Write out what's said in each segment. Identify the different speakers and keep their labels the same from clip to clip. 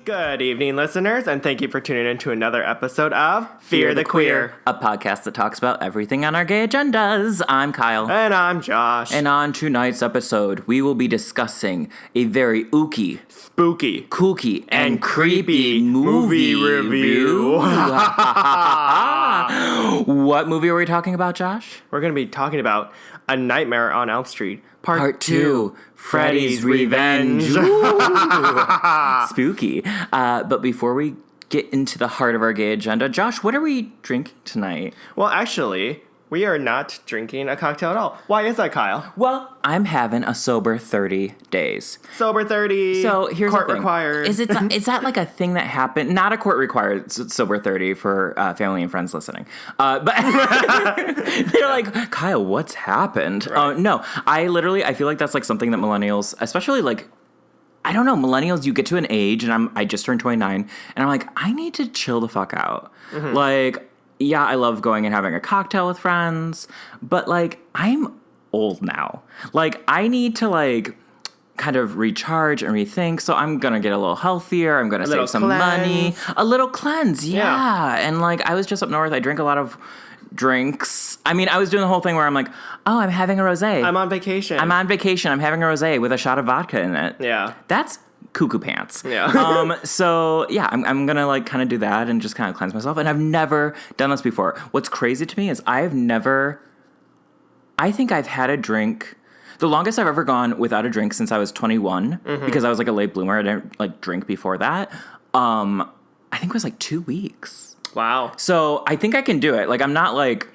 Speaker 1: Good evening, listeners, and thank you for tuning in to another episode of Fear the Queer,
Speaker 2: a podcast that talks about everything on our gay agendas. I'm Kyle.
Speaker 1: And I'm Josh.
Speaker 2: And on tonight's episode, we will be discussing a very ooky,
Speaker 1: spooky,
Speaker 2: kooky, and creepy movie review. What movie are we talking about, Josh?
Speaker 1: We're going to be talking about A Nightmare on Elm Street,
Speaker 2: Part 2, Freddy's Revenge. Spooky. But before we get into the heart of our gay agenda, Josh, what are we drinking tonight?
Speaker 1: Well, actually, we are not drinking a cocktail at all. Why is that, Kyle?
Speaker 2: Well, I'm having a sober 30 days.
Speaker 1: Sober 30.
Speaker 2: So here's
Speaker 1: court
Speaker 2: the thing.
Speaker 1: Required.
Speaker 2: Is that like a thing that happened? Not a court required sober 30 for family and friends listening. But they're like, Kyle, what's happened?
Speaker 1: Right.
Speaker 2: No, I feel like that's like something that millennials, especially like, I don't know, millennials, you get to an age, and I just turned 29, and I'm like, I need to chill the fuck out. Mm-hmm. Like, yeah, I love going and having a cocktail with friends, but, like, I'm old now. Like, I need to, like, kind of recharge and rethink, so I'm gonna get a little healthier, I'm gonna save some money. A little cleanse, yeah. And, like, I was just up north, I drink a lot of drinks. I mean, I was doing the whole thing where I'm like, oh, I'm having a rosé.
Speaker 1: I'm on vacation.
Speaker 2: I'm having a rosé with a shot of vodka in it.
Speaker 1: Yeah.
Speaker 2: That's cuckoo pants.
Speaker 1: Yeah.
Speaker 2: So yeah, I'm gonna like kind of do that and just kind of cleanse myself. And I've never done this before. What's crazy to me is I think I've had a drink. The longest I've ever gone without a drink since I was 21, because I was like a late bloomer. I didn't like drink before that. I think it was like 2 weeks.
Speaker 1: Wow.
Speaker 2: So I think I can do it. Like, I'm not like...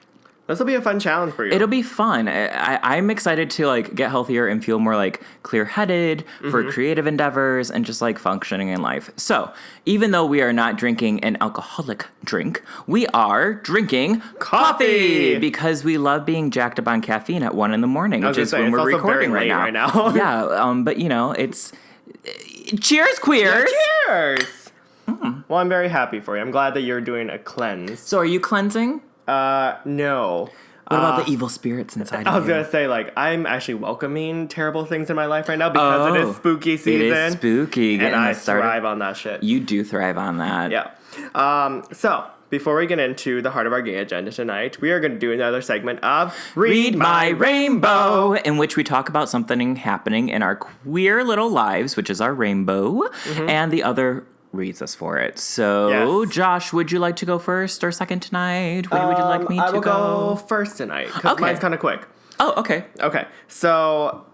Speaker 1: This will be a fun challenge for you.
Speaker 2: It'll be fun. I'm excited to, like, get healthier and feel more, like, clear-headed for creative endeavors and just, like, functioning in life. So, even though we are not drinking an alcoholic drink, we are drinking coffee! Because we love being jacked up on caffeine at 1 a.m, which is when we're recording right now. Yeah, but, you know, it's... Cheers, queers!
Speaker 1: Yeah, cheers! Well, I'm very happy for you. I'm glad that you're doing a cleanse.
Speaker 2: So are you cleansing?
Speaker 1: No.
Speaker 2: What about the evil spirits inside of you?
Speaker 1: I was going to say, like, I'm actually welcoming terrible things in my life right now because it is spooky season.
Speaker 2: It is spooky.
Speaker 1: And I thrive on that shit.
Speaker 2: You do thrive on that.
Speaker 1: Yeah. So, before we get into the heart of our gay agenda tonight, we are going to do another segment of
Speaker 2: Read My Rainbow, in which we talk about something happening in our queer little lives, which is our rainbow, and the other reads us for it. So, yes. Josh, would you like to go first or second tonight? Would you like me to go?
Speaker 1: I will go first tonight, because mine's kind of quick.
Speaker 2: Oh, okay.
Speaker 1: Okay, so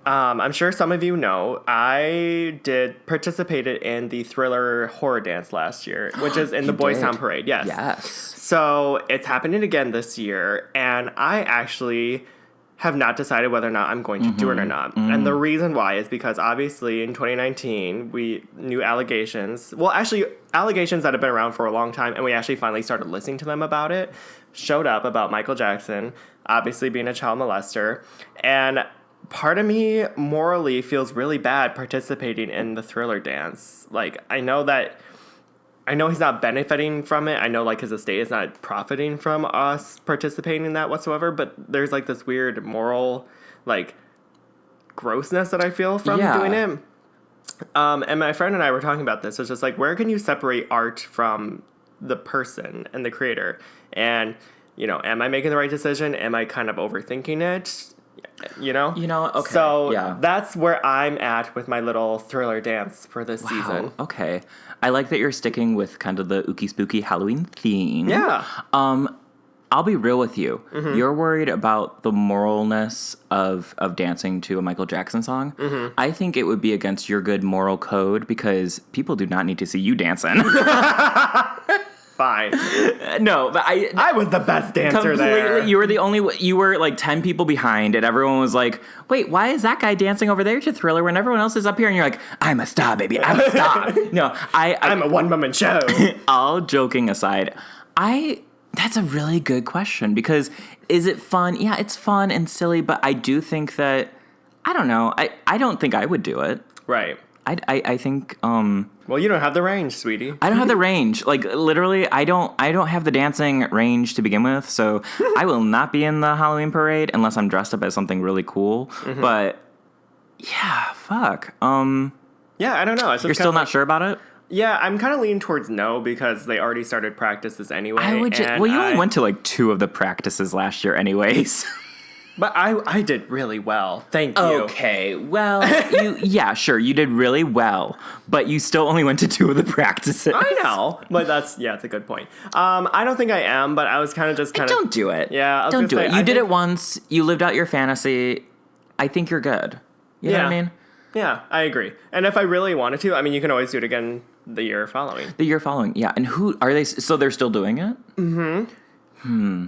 Speaker 1: I'm sure some of you know, I participated in the Thriller horror dance last year, which is in the Boys Town Parade. Yes.
Speaker 2: Yes.
Speaker 1: So it's happening again this year, and I actually have not decided whether or not I'm going to do it or not. And the reason why is because obviously in 2019, new allegations, well, actually allegations that have been around for a long time, and we actually finally started listening to them about it, showed up about Michael Jackson, obviously being a child molester. And part of me morally feels really bad participating in the Thriller dance. Like, I know he's not benefiting from it. I know, like, his estate is not profiting from us participating in that whatsoever, but there's, like, this weird moral, like, grossness that I feel from doing it. And my friend and I were talking about this. It's just, like, where can you separate art from the person and the creator? And, you know, am I making the right decision? Am I kind of overthinking it? You know?
Speaker 2: Okay.
Speaker 1: So that's where I'm at with my little Thriller dance for this season.
Speaker 2: Okay. I like that you're sticking with kind of the ooky spooky Halloween theme.
Speaker 1: Yeah.
Speaker 2: I'll be real with you. You're worried about the moralness of dancing to a Michael Jackson song. I think it would be against your good moral code because people do not need to see you dancing.
Speaker 1: Fine.
Speaker 2: No, but I
Speaker 1: was the best dancer there.
Speaker 2: You were like 10 people behind, and everyone was like, wait, why is that guy dancing over there to Thriller when everyone else is up here? And you're like, I'm a star, baby. I'm a star. No,
Speaker 1: I'm a one-woman show.
Speaker 2: All joking aside, that's a really good question because is it fun? Yeah, it's fun and silly, but I do think that, I don't know, I don't think I would do it.
Speaker 1: Right.
Speaker 2: I think
Speaker 1: well, you don't have the range, sweetie.
Speaker 2: I don't have the range. Like, literally, I don't have the dancing range to begin with, so I will not be in the Halloween parade unless I'm dressed up as something really cool. But yeah, fuck.
Speaker 1: Yeah, I don't know.
Speaker 2: You're still not sure about it?
Speaker 1: Yeah, I'm kind of leaning towards no because they already started practices anyway.
Speaker 2: I would just, well, you only went to like 2 of the practices last year anyways.
Speaker 1: But I did really well. Thank you.
Speaker 2: Okay, well, yeah, sure, you did really well, but you still only went to 2 of the practices.
Speaker 1: I know, but it's a good point. I don't think I am, but I was kind of
Speaker 2: Don't do it.
Speaker 1: Yeah,
Speaker 2: don't do it. You did it once. You lived out your fantasy. I think you're good. You know what I mean?
Speaker 1: Yeah, I agree. And if I really wanted to, I mean, you can always do it again the year following.
Speaker 2: The year following, yeah. And who are they? So they're still doing it? Mm-hmm.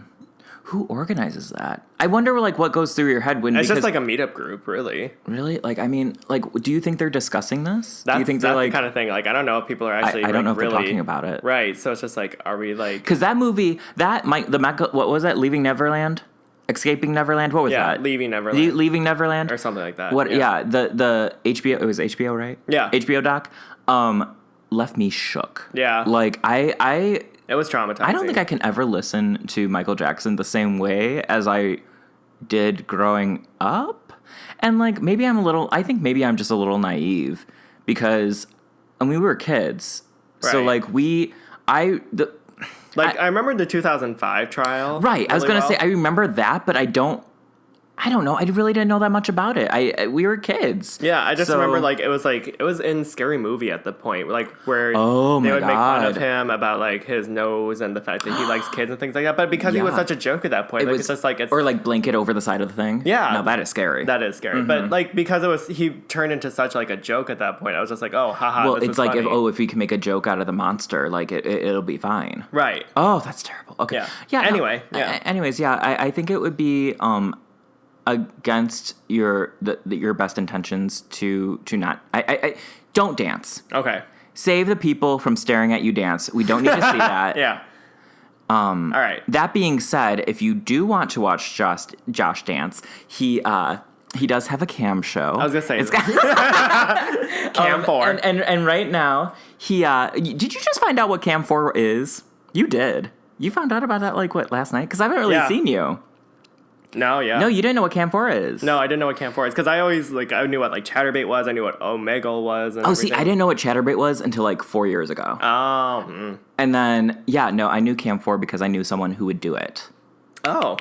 Speaker 2: Who organizes that? I wonder, like, what goes through your head when...
Speaker 1: It's just like a meetup group, really.
Speaker 2: Really? Like, I mean, like, do you think they're discussing this?
Speaker 1: Do you
Speaker 2: think
Speaker 1: that's
Speaker 2: they're, like...
Speaker 1: the kind of thing. Like, I don't know if people are actually,
Speaker 2: I don't know if
Speaker 1: really...
Speaker 2: they're talking about it.
Speaker 1: Right, so it's just like, are we, like...
Speaker 2: Because that movie, what was that? Leaving Neverland? Escaping Neverland? What was that?
Speaker 1: Yeah, Leaving Neverland.
Speaker 2: Leaving Neverland?
Speaker 1: Or something like that.
Speaker 2: What? Yeah, the HBO... It was HBO, right?
Speaker 1: Yeah.
Speaker 2: HBO doc. Left me shook.
Speaker 1: Yeah.
Speaker 2: Like,
Speaker 1: It was traumatizing.
Speaker 2: I don't think I can ever listen to Michael Jackson the same way as I did growing up. And like, maybe I'm just a little naive because we were kids. Right. So like I
Speaker 1: remember the 2005 trial.
Speaker 2: Right. I was going to say, I remember that, but I don't know. I really didn't know that much about it. We were kids.
Speaker 1: Yeah, I just remember it was in Scary Movie at the point, like where they would make fun of him about like his nose and the fact that he likes kids and things like that. But because he was such a joke at that point, it's just like
Speaker 2: or like blanket over the side of the thing.
Speaker 1: Yeah,
Speaker 2: no, that is scary.
Speaker 1: That is scary. Mm-hmm. But like because he turned into such like a joke at that point, I was just like, oh, haha.
Speaker 2: Well,
Speaker 1: this
Speaker 2: it's like
Speaker 1: funny.
Speaker 2: if we can make a joke out of the monster, like it'll be fine.
Speaker 1: Right.
Speaker 2: Oh, that's terrible. Okay.
Speaker 1: Yeah.
Speaker 2: Anyway.
Speaker 1: No, yeah.
Speaker 2: Anyways, yeah. I think it would be against your best intentions to not. I don't dance.
Speaker 1: Okay.
Speaker 2: Save the people from staring at you dance. We don't need to see that.
Speaker 1: Yeah. All right.
Speaker 2: That being said, if you do want to watch Josh dance, he does have a cam show.
Speaker 1: I was gonna say it's Cam 4.
Speaker 2: And right now did you just find out what Cam 4 is? You did. You found out about that like what last night? Because I haven't really seen you.
Speaker 1: No, yeah.
Speaker 2: No, you didn't know what Cam 4 is.
Speaker 1: No, I didn't know what Cam 4 is because I always I knew what like Chatterbait was. I knew what Omegle was. And
Speaker 2: see, I didn't know what Chatterbait was until like 4 years ago.
Speaker 1: Oh.
Speaker 2: And then I knew Cam 4 because I knew someone who would do it.
Speaker 1: Oh.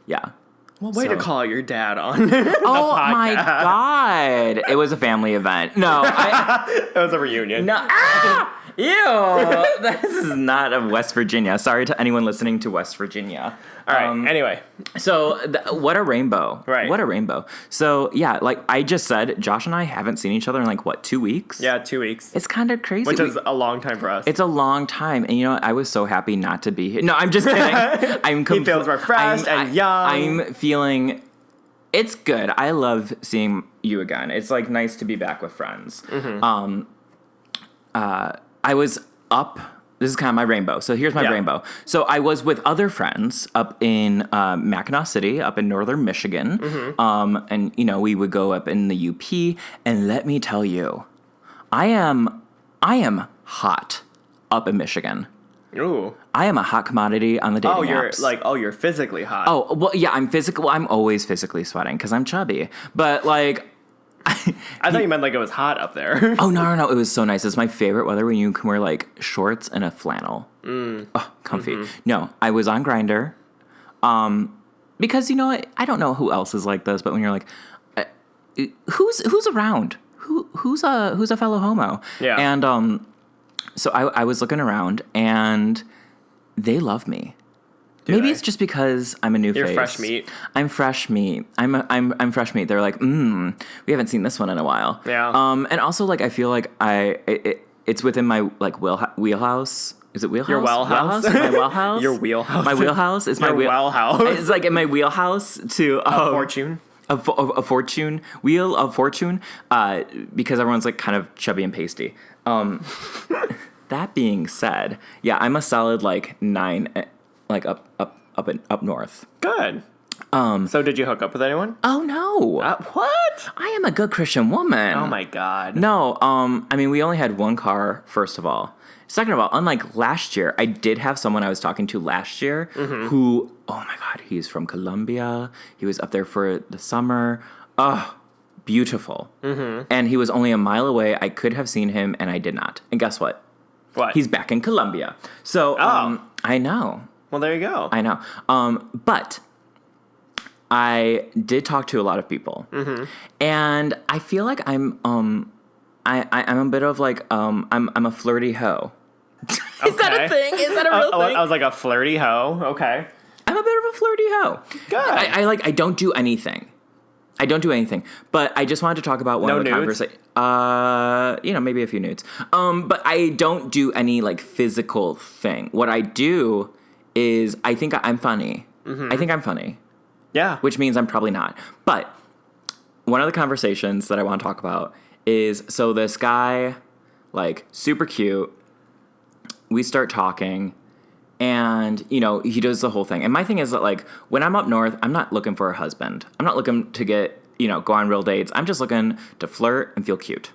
Speaker 2: Yeah.
Speaker 1: Well, way to call your dad on the
Speaker 2: podcast. My God. It was a family event. No.
Speaker 1: It was a reunion.
Speaker 2: No. Ew. This is not of West Virginia. Sorry to anyone listening to West Virginia.
Speaker 1: All right. Anyway.
Speaker 2: So what a rainbow.
Speaker 1: Right.
Speaker 2: What a rainbow. So, yeah, like I just said, Josh and I haven't seen each other in like, what, 2 weeks?
Speaker 1: Yeah, 2 weeks.
Speaker 2: It's kind of crazy.
Speaker 1: Which is a long time for us.
Speaker 2: It's a long time. And, you know, I was so happy not to be here. No, I'm just kidding.
Speaker 1: He feels refreshed and young.
Speaker 2: I'm feeling... It's good. I love seeing you again. It's, like, nice to be back with friends. Mm-hmm. I was up... This is kind of my rainbow. So here's my rainbow. So I was with other friends up in Mackinac City, up in northern Michigan. Mm-hmm. And, you know, we would go up in the UP. And let me tell you, I am hot up in Michigan.
Speaker 1: Ooh.
Speaker 2: I am a hot commodity on the dating apps.
Speaker 1: You're physically hot.
Speaker 2: Oh, well, yeah, I'm always physically sweating because I'm chubby. But, like...
Speaker 1: I thought you meant like it was hot up there.
Speaker 2: Oh, no. It was so nice. It's my favorite weather when you can wear like shorts and a flannel. Oh, comfy. Mm-hmm. No, I was on Grindr. Because, you know, I don't know who else is like this, but when you're like, who's around? Who's a fellow homo?
Speaker 1: Yeah.
Speaker 2: And so I was looking around and they love me. Maybe it's just because I'm a new face.
Speaker 1: You're fresh meat.
Speaker 2: I'm fresh meat. I'm fresh meat. They're like, we haven't seen this one in a while.
Speaker 1: Yeah.
Speaker 2: And also, like, I feel like it's within my like wheelhouse. Is it wheelhouse?
Speaker 1: Your wellhouse.
Speaker 2: My wellhouse.
Speaker 1: Your wheelhouse.
Speaker 2: My wheelhouse is my
Speaker 1: wellhouse.
Speaker 2: It's like in my wheelhouse to
Speaker 1: fortune.
Speaker 2: A fortune wheel of fortune. Because everyone's like kind of chubby and pasty. That being said, yeah, I'm a solid like 9. Like up north.
Speaker 1: Good. So did you hook up with anyone?
Speaker 2: Oh no.
Speaker 1: What?
Speaker 2: I am a good Christian woman.
Speaker 1: Oh my God.
Speaker 2: No. I mean, we only had one car. First of all. Second of all, unlike last year, I did have someone I was talking to last year who, oh my God, he's from Colombia. He was up there for the summer. Oh, beautiful. And he was only a mile away. I could have seen him, and I did not. And guess what?
Speaker 1: What?
Speaker 2: He's back in Colombia. So, I know.
Speaker 1: Well, there you go.
Speaker 2: I know. But I did talk to a lot of people. And I feel like I'm a bit of like, I'm a flirty hoe. Is that a thing? Is that a real thing?
Speaker 1: I was like a flirty hoe. Okay.
Speaker 2: I'm a bit of a flirty hoe.
Speaker 1: Good.
Speaker 2: I don't do anything. But I just wanted to talk about one of the conversations. Maybe a few nudes. But I don't do any like physical thing. What I do is I think I'm funny. I think I'm funny.
Speaker 1: Yeah.
Speaker 2: Which means I'm probably not. But one of the conversations that I want to talk about is, so this guy, like, super cute. We start talking. And, he does the whole thing. And my thing is that, like, when I'm up north, I'm not looking for a husband. I'm not looking to get, go on real dates. I'm just looking to flirt and feel cute.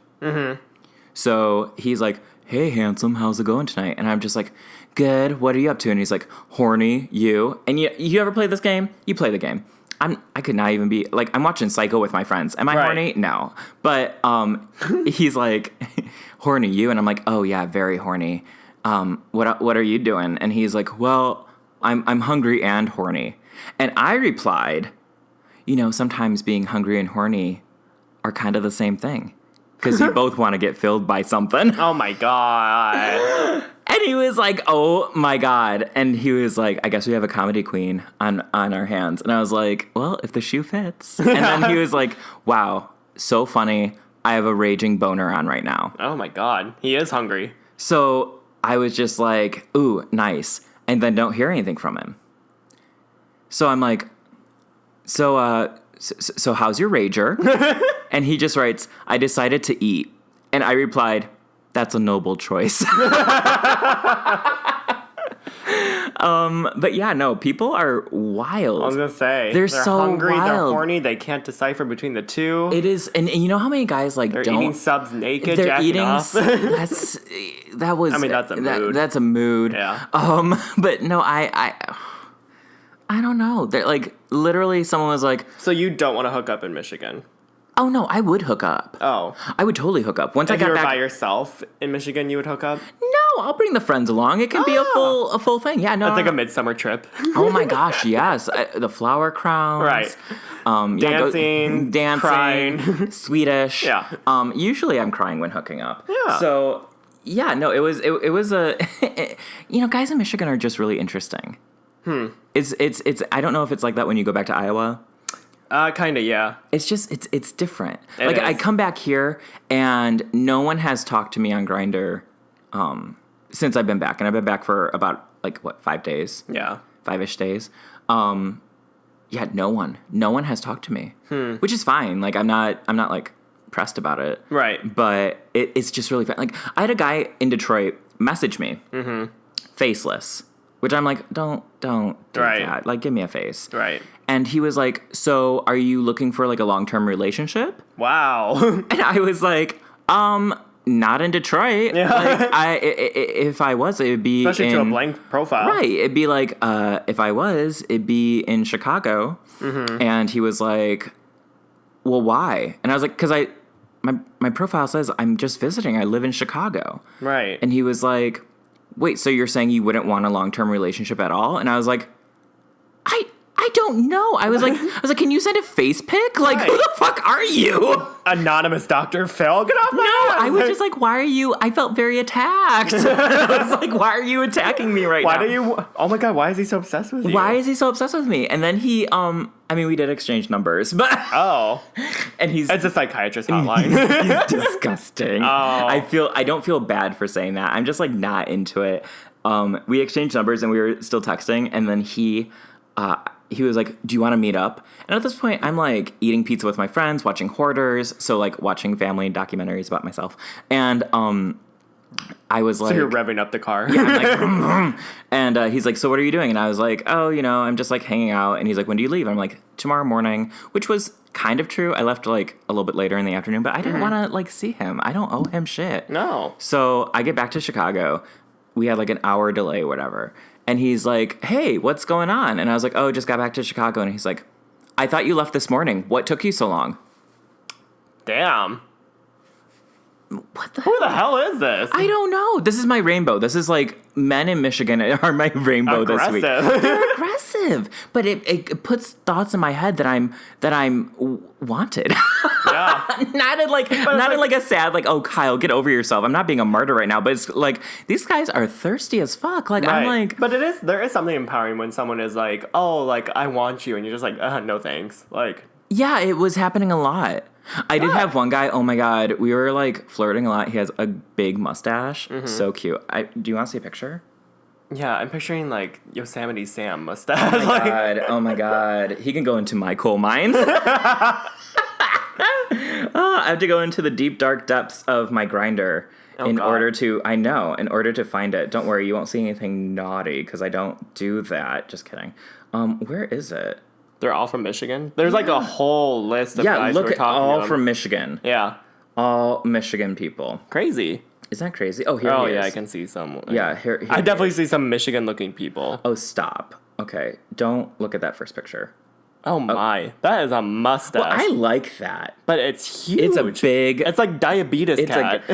Speaker 2: So he's like, hey, handsome, how's it going tonight? And I'm just like, good, what are you up to? And he's like, horny, you. And you ever play this game? You play the game. I could not even be, like, I'm watching Psycho with my friends. Am I horny? No. But he's like, horny, you. And I'm like, oh, yeah, very horny. What are you doing? And he's like, well, I'm hungry and horny. And I replied, sometimes being hungry and horny are kind of the same thing. Because you both want to get filled by something.
Speaker 1: Oh my God.
Speaker 2: And he was like, oh my God. And he was like, I guess we have a comedy queen on our hands. And I was like, well, if the shoe fits. And then he was like, wow, so funny. I have a raging boner on right now.
Speaker 1: Oh my God. He is hungry.
Speaker 2: So I was just like, ooh, nice. And then don't hear anything from him. So I'm like, so how's your rager? And he just writes, I decided to eat. And I replied, that's a noble choice. But yeah, no, people are wild.
Speaker 1: I was going to say.
Speaker 2: They're so
Speaker 1: hungry,
Speaker 2: wild.
Speaker 1: They're horny, they can't decipher between the two.
Speaker 2: It is, and you know how many guys like
Speaker 1: they're
Speaker 2: don't
Speaker 1: eating subs naked,
Speaker 2: they're
Speaker 1: jacking
Speaker 2: eating
Speaker 1: off.
Speaker 2: that's a mood. That's a mood.
Speaker 1: Yeah.
Speaker 2: But no, I don't know. They're like, literally someone was like,
Speaker 1: so you don't want to hook up in Michigan?
Speaker 2: Oh no, I would hook up.
Speaker 1: Oh.
Speaker 2: I would totally hook up. Once
Speaker 1: if
Speaker 2: I got
Speaker 1: you were
Speaker 2: back
Speaker 1: by yourself in Michigan, you would hook up?
Speaker 2: No, I'll bring the friends along. It can be a full thing. Yeah, no.
Speaker 1: It's like a midsummer trip.
Speaker 2: Oh my gosh, yes. The flower crowns.
Speaker 1: Right.
Speaker 2: Dancing,
Speaker 1: crying.
Speaker 2: Swedish.
Speaker 1: Yeah.
Speaker 2: Usually I'm crying when hooking up.
Speaker 1: Yeah.
Speaker 2: So, yeah, no, it was a guys in Michigan are just really interesting. It's I don't know if it's like that when you go back to Iowa.
Speaker 1: Kind of, yeah.
Speaker 2: It's just, it's different.
Speaker 1: It is.
Speaker 2: I come back here and no one has talked to me on Grindr since I've been back. And I've been back for about, 5 days?
Speaker 1: Yeah.
Speaker 2: 5-ish days. Yeah, no one has talked to me, which is fine. Like, I'm not pressed about it.
Speaker 1: Right.
Speaker 2: But it's just really fun. Like, I had a guy in Detroit message me, faceless, which I'm like, don't do that. Like, give me a face.
Speaker 1: Right.
Speaker 2: And he was like, so are you looking for like a long-term relationship?
Speaker 1: Wow.
Speaker 2: And I was like, not in Detroit.
Speaker 1: Yeah.
Speaker 2: Like, if I was, it would be
Speaker 1: especially to a blank profile.
Speaker 2: Right. It'd be like, if I was, it'd be in Chicago. And he was like, well, why? And I was like, because my profile says I'm just visiting. I live in Chicago.
Speaker 1: Right.
Speaker 2: And he was like, wait, so you're saying you wouldn't want a long-term relationship at all? And I was like, I don't know. I was like, can you send a face pic? Like,
Speaker 1: right.
Speaker 2: Who the fuck are you?
Speaker 1: Anonymous Dr. Phil, get off my ass.
Speaker 2: I was just like, why are you? I felt very attacked. I was like, why are you attacking me now?
Speaker 1: Why do you? Oh my God, why is he so obsessed with you?
Speaker 2: Why is he so obsessed with me? And then he, we did exchange numbers, but
Speaker 1: oh,
Speaker 2: and
Speaker 1: it's a psychiatrist hotline.
Speaker 2: He's disgusting.
Speaker 1: Oh,
Speaker 2: I don't feel bad for saying that. I'm just like not into it. We exchanged numbers and we were still texting, and then he was like, do you want to meet up? And at this point, I'm like eating pizza with my friends, watching Hoarders, so like watching family documentaries about myself. And I was like...
Speaker 1: So you're revving up the car.
Speaker 2: Yeah, I'm like... vroom, vroom. And he's like, so what are you doing? And I was like, oh, I'm just like hanging out. And he's like, when do you leave? I'm like, tomorrow morning, which was kind of true. I left like a little bit later in the afternoon, but I didn't want to like see him. I don't owe him shit.
Speaker 1: No.
Speaker 2: So I get back to Chicago. We had like an hour delay or whatever. And he's like, hey, what's going on? And I was like, oh, just got back to Chicago. And he's like, I thought you left this morning. What took you so long?
Speaker 1: Damn.
Speaker 2: What the
Speaker 1: Who the hell is this?
Speaker 2: I don't know. This is my rainbow. This is like men in Michigan are my rainbow this week. They're aggressive, but it puts thoughts in my head that I'm wanted.
Speaker 1: Yeah.
Speaker 2: not in like a sad like, oh Kyle, get over yourself. I'm not being a martyr right now, but it's like these guys are thirsty as fuck. Like
Speaker 1: Right.
Speaker 2: I'm like,
Speaker 1: but there is something empowering when someone is like, oh, like I want you, and you're just like, no thanks. Like,
Speaker 2: yeah, it was happening a lot. I did have one guy, oh my god, we were like flirting a lot. He has a big mustache. So cute. Do you want to see a picture?
Speaker 1: yeah, I'm picturing like Yosemite Sam mustache.
Speaker 2: Oh my god, oh my god. He can go into my coal mines. I have to go into the deep dark depths of my grinder in order to find it. Don't worry, you won't see anything naughty because I don't do that. Just kidding. Where is it?
Speaker 1: They're all from Michigan. There's like a whole list of guys who are
Speaker 2: look at
Speaker 1: talking
Speaker 2: all
Speaker 1: to them.
Speaker 2: from Michigan.
Speaker 1: Yeah.
Speaker 2: All Michigan people.
Speaker 1: Crazy.
Speaker 2: Isn't that crazy? Oh, here he is.
Speaker 1: Yeah, I can see some.
Speaker 2: Yeah, here
Speaker 1: I definitely see some Michigan-looking people.
Speaker 2: Oh, stop. Okay, don't look at that first picture.
Speaker 1: Oh my, that is a mustache.
Speaker 2: Well, I like that.
Speaker 1: But it's huge.
Speaker 2: It's a big...
Speaker 1: It's like diabetes cat.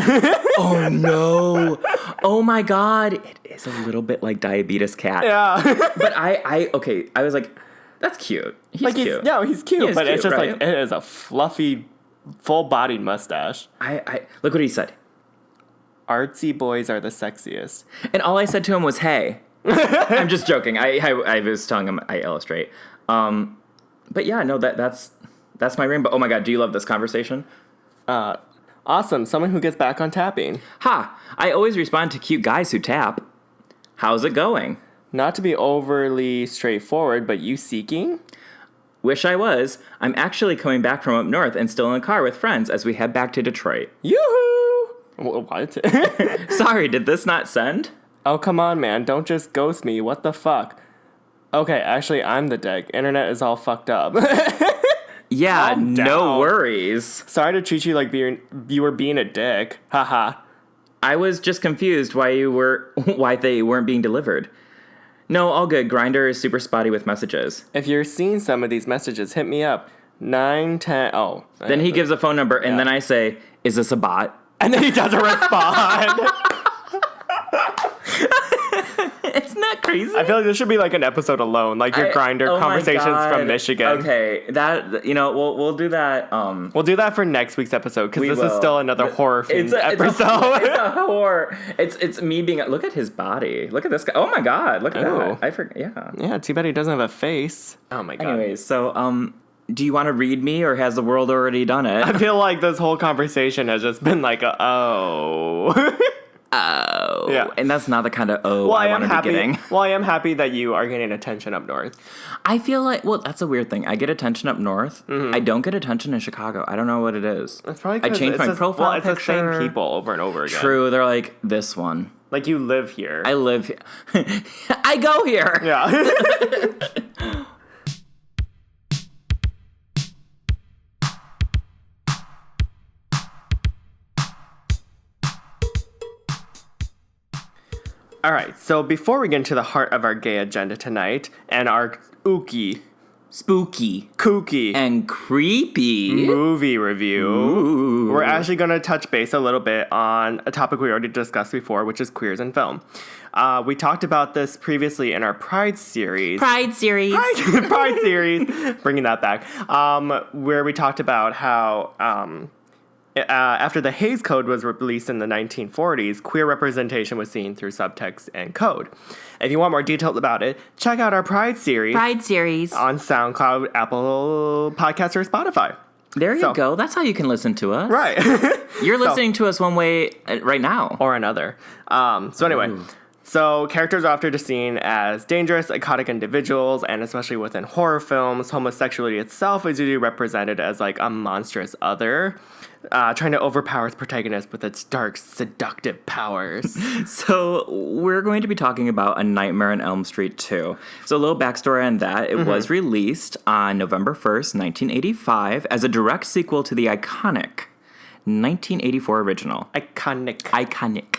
Speaker 2: Oh, no. Oh, my God. It is a little bit like diabetes cat.
Speaker 1: Yeah.
Speaker 2: But I was like, that's cute. He's
Speaker 1: like
Speaker 2: cute.
Speaker 1: He's cute,
Speaker 2: He is
Speaker 1: but it's
Speaker 2: cute,
Speaker 1: just
Speaker 2: right?
Speaker 1: like, it is a fluffy, full-bodied mustache.
Speaker 2: I look what he said.
Speaker 1: Artsy boys are the sexiest.
Speaker 2: And all I said to him was, hey. I'm just joking. I was telling him I illustrate. But yeah, no, that's my rainbow. Oh my god, do you love this conversation?
Speaker 1: Awesome. Someone who gets back on tapping.
Speaker 2: Ha! I always respond to cute guys who tap. How's it going?
Speaker 1: Not to be overly straightforward, but you seeking?
Speaker 2: Wish I was. I'm actually coming back from up north and still in a car with friends as we head back to Detroit.
Speaker 1: Yoo-hoo! What?
Speaker 2: Sorry, did this not send?
Speaker 1: Oh, come on, man. Don't just ghost me. What the fuck? Okay, actually, I'm the dick. Internet is all fucked up.
Speaker 2: Yeah,
Speaker 1: Calm
Speaker 2: no
Speaker 1: down.
Speaker 2: worries.
Speaker 1: Sorry to treat you like you were being a dick. Haha.
Speaker 2: I was just confused why they weren't being delivered. No, all good. Grindr is super spotty with messages.
Speaker 1: If you're seeing some of these messages, hit me up. 910. Oh.
Speaker 2: Then he gives a phone number, and then I say, is this a bot?
Speaker 1: And then he doesn't respond.
Speaker 2: Isn't that crazy?
Speaker 1: I feel like this should be like an episode alone, like your Grindr conversations from Michigan.
Speaker 2: Okay, that we'll do that.
Speaker 1: We'll do that for next week's episode because this is still another horror themed episode.
Speaker 2: It's a horror. It's me being. Look at his body. Look at this guy. Oh my god. Look at that. I forgot. Yeah.
Speaker 1: Yeah. Too bad he doesn't have a face. Oh my god.
Speaker 2: Anyways, so do you want to read me, or has the world already done it?
Speaker 1: I feel like this whole conversation has just been like oh.
Speaker 2: Oh.
Speaker 1: Yeah.
Speaker 2: And that's not the kind of I want to be getting.
Speaker 1: Well, I am happy that you are getting attention up north.
Speaker 2: I feel like, that's a weird thing. I get attention up north. Mm-hmm. I don't get attention in Chicago. I don't know what it is.
Speaker 1: It's probably
Speaker 2: I changed my profile picture.
Speaker 1: It's the same people over and over again.
Speaker 2: True. They're like, this one.
Speaker 1: Like you live here.
Speaker 2: I live here. I go here.
Speaker 1: Yeah. All right, so before we get into the heart of our gay agenda tonight and our ooky,
Speaker 2: spooky,
Speaker 1: kooky,
Speaker 2: and creepy
Speaker 1: movie review, we're actually going to touch base a little bit on a topic we already discussed before, which is queers in film. We talked about this previously in our Pride series.
Speaker 2: Pride series,
Speaker 1: bringing that back, where we talked about how... after the Hays Code was released in the 1940s, queer representation was seen through subtext and code. If you want more details about it, check out our Pride series on SoundCloud, Apple Podcasts, or Spotify.
Speaker 2: There you go. That's how you can listen to us.
Speaker 1: Right.
Speaker 2: You're listening to us one way right now.
Speaker 1: Or another. So anyway... So, characters are often seen as dangerous, psychotic individuals, and especially within horror films, homosexuality itself is usually represented as like a monstrous other, trying to overpower its protagonist with its dark, seductive powers.
Speaker 2: So, we're going to be talking about A Nightmare on Elm Street 2. So, a little backstory on that. It was released on November 1st, 1985, as a direct sequel to the iconic 1984 original.
Speaker 1: Iconic.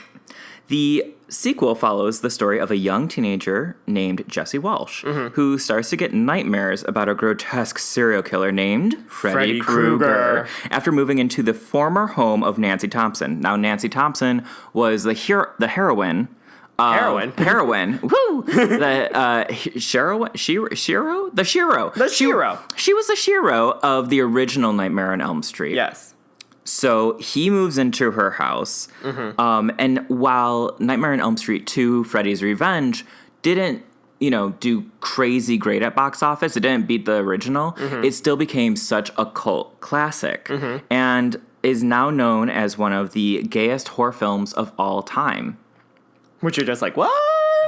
Speaker 2: The sequel follows the story of a young teenager named Jesse Walsh, who starts to get nightmares about a grotesque serial killer named Freddy Krueger after moving into the former home of Nancy Thompson. Now, Nancy Thompson was the heroine.
Speaker 1: Heroine.
Speaker 2: Woo! The Shiro. She was the Shiro of the original Nightmare on Elm Street.
Speaker 1: Yes.
Speaker 2: So he moves into her house, and while Nightmare on Elm Street 2: Freddy's Revenge didn't, do crazy great at box office, it didn't beat the original, it still became such a cult classic, and is now known as one of the gayest horror films of all time.
Speaker 1: Which you're just like, what?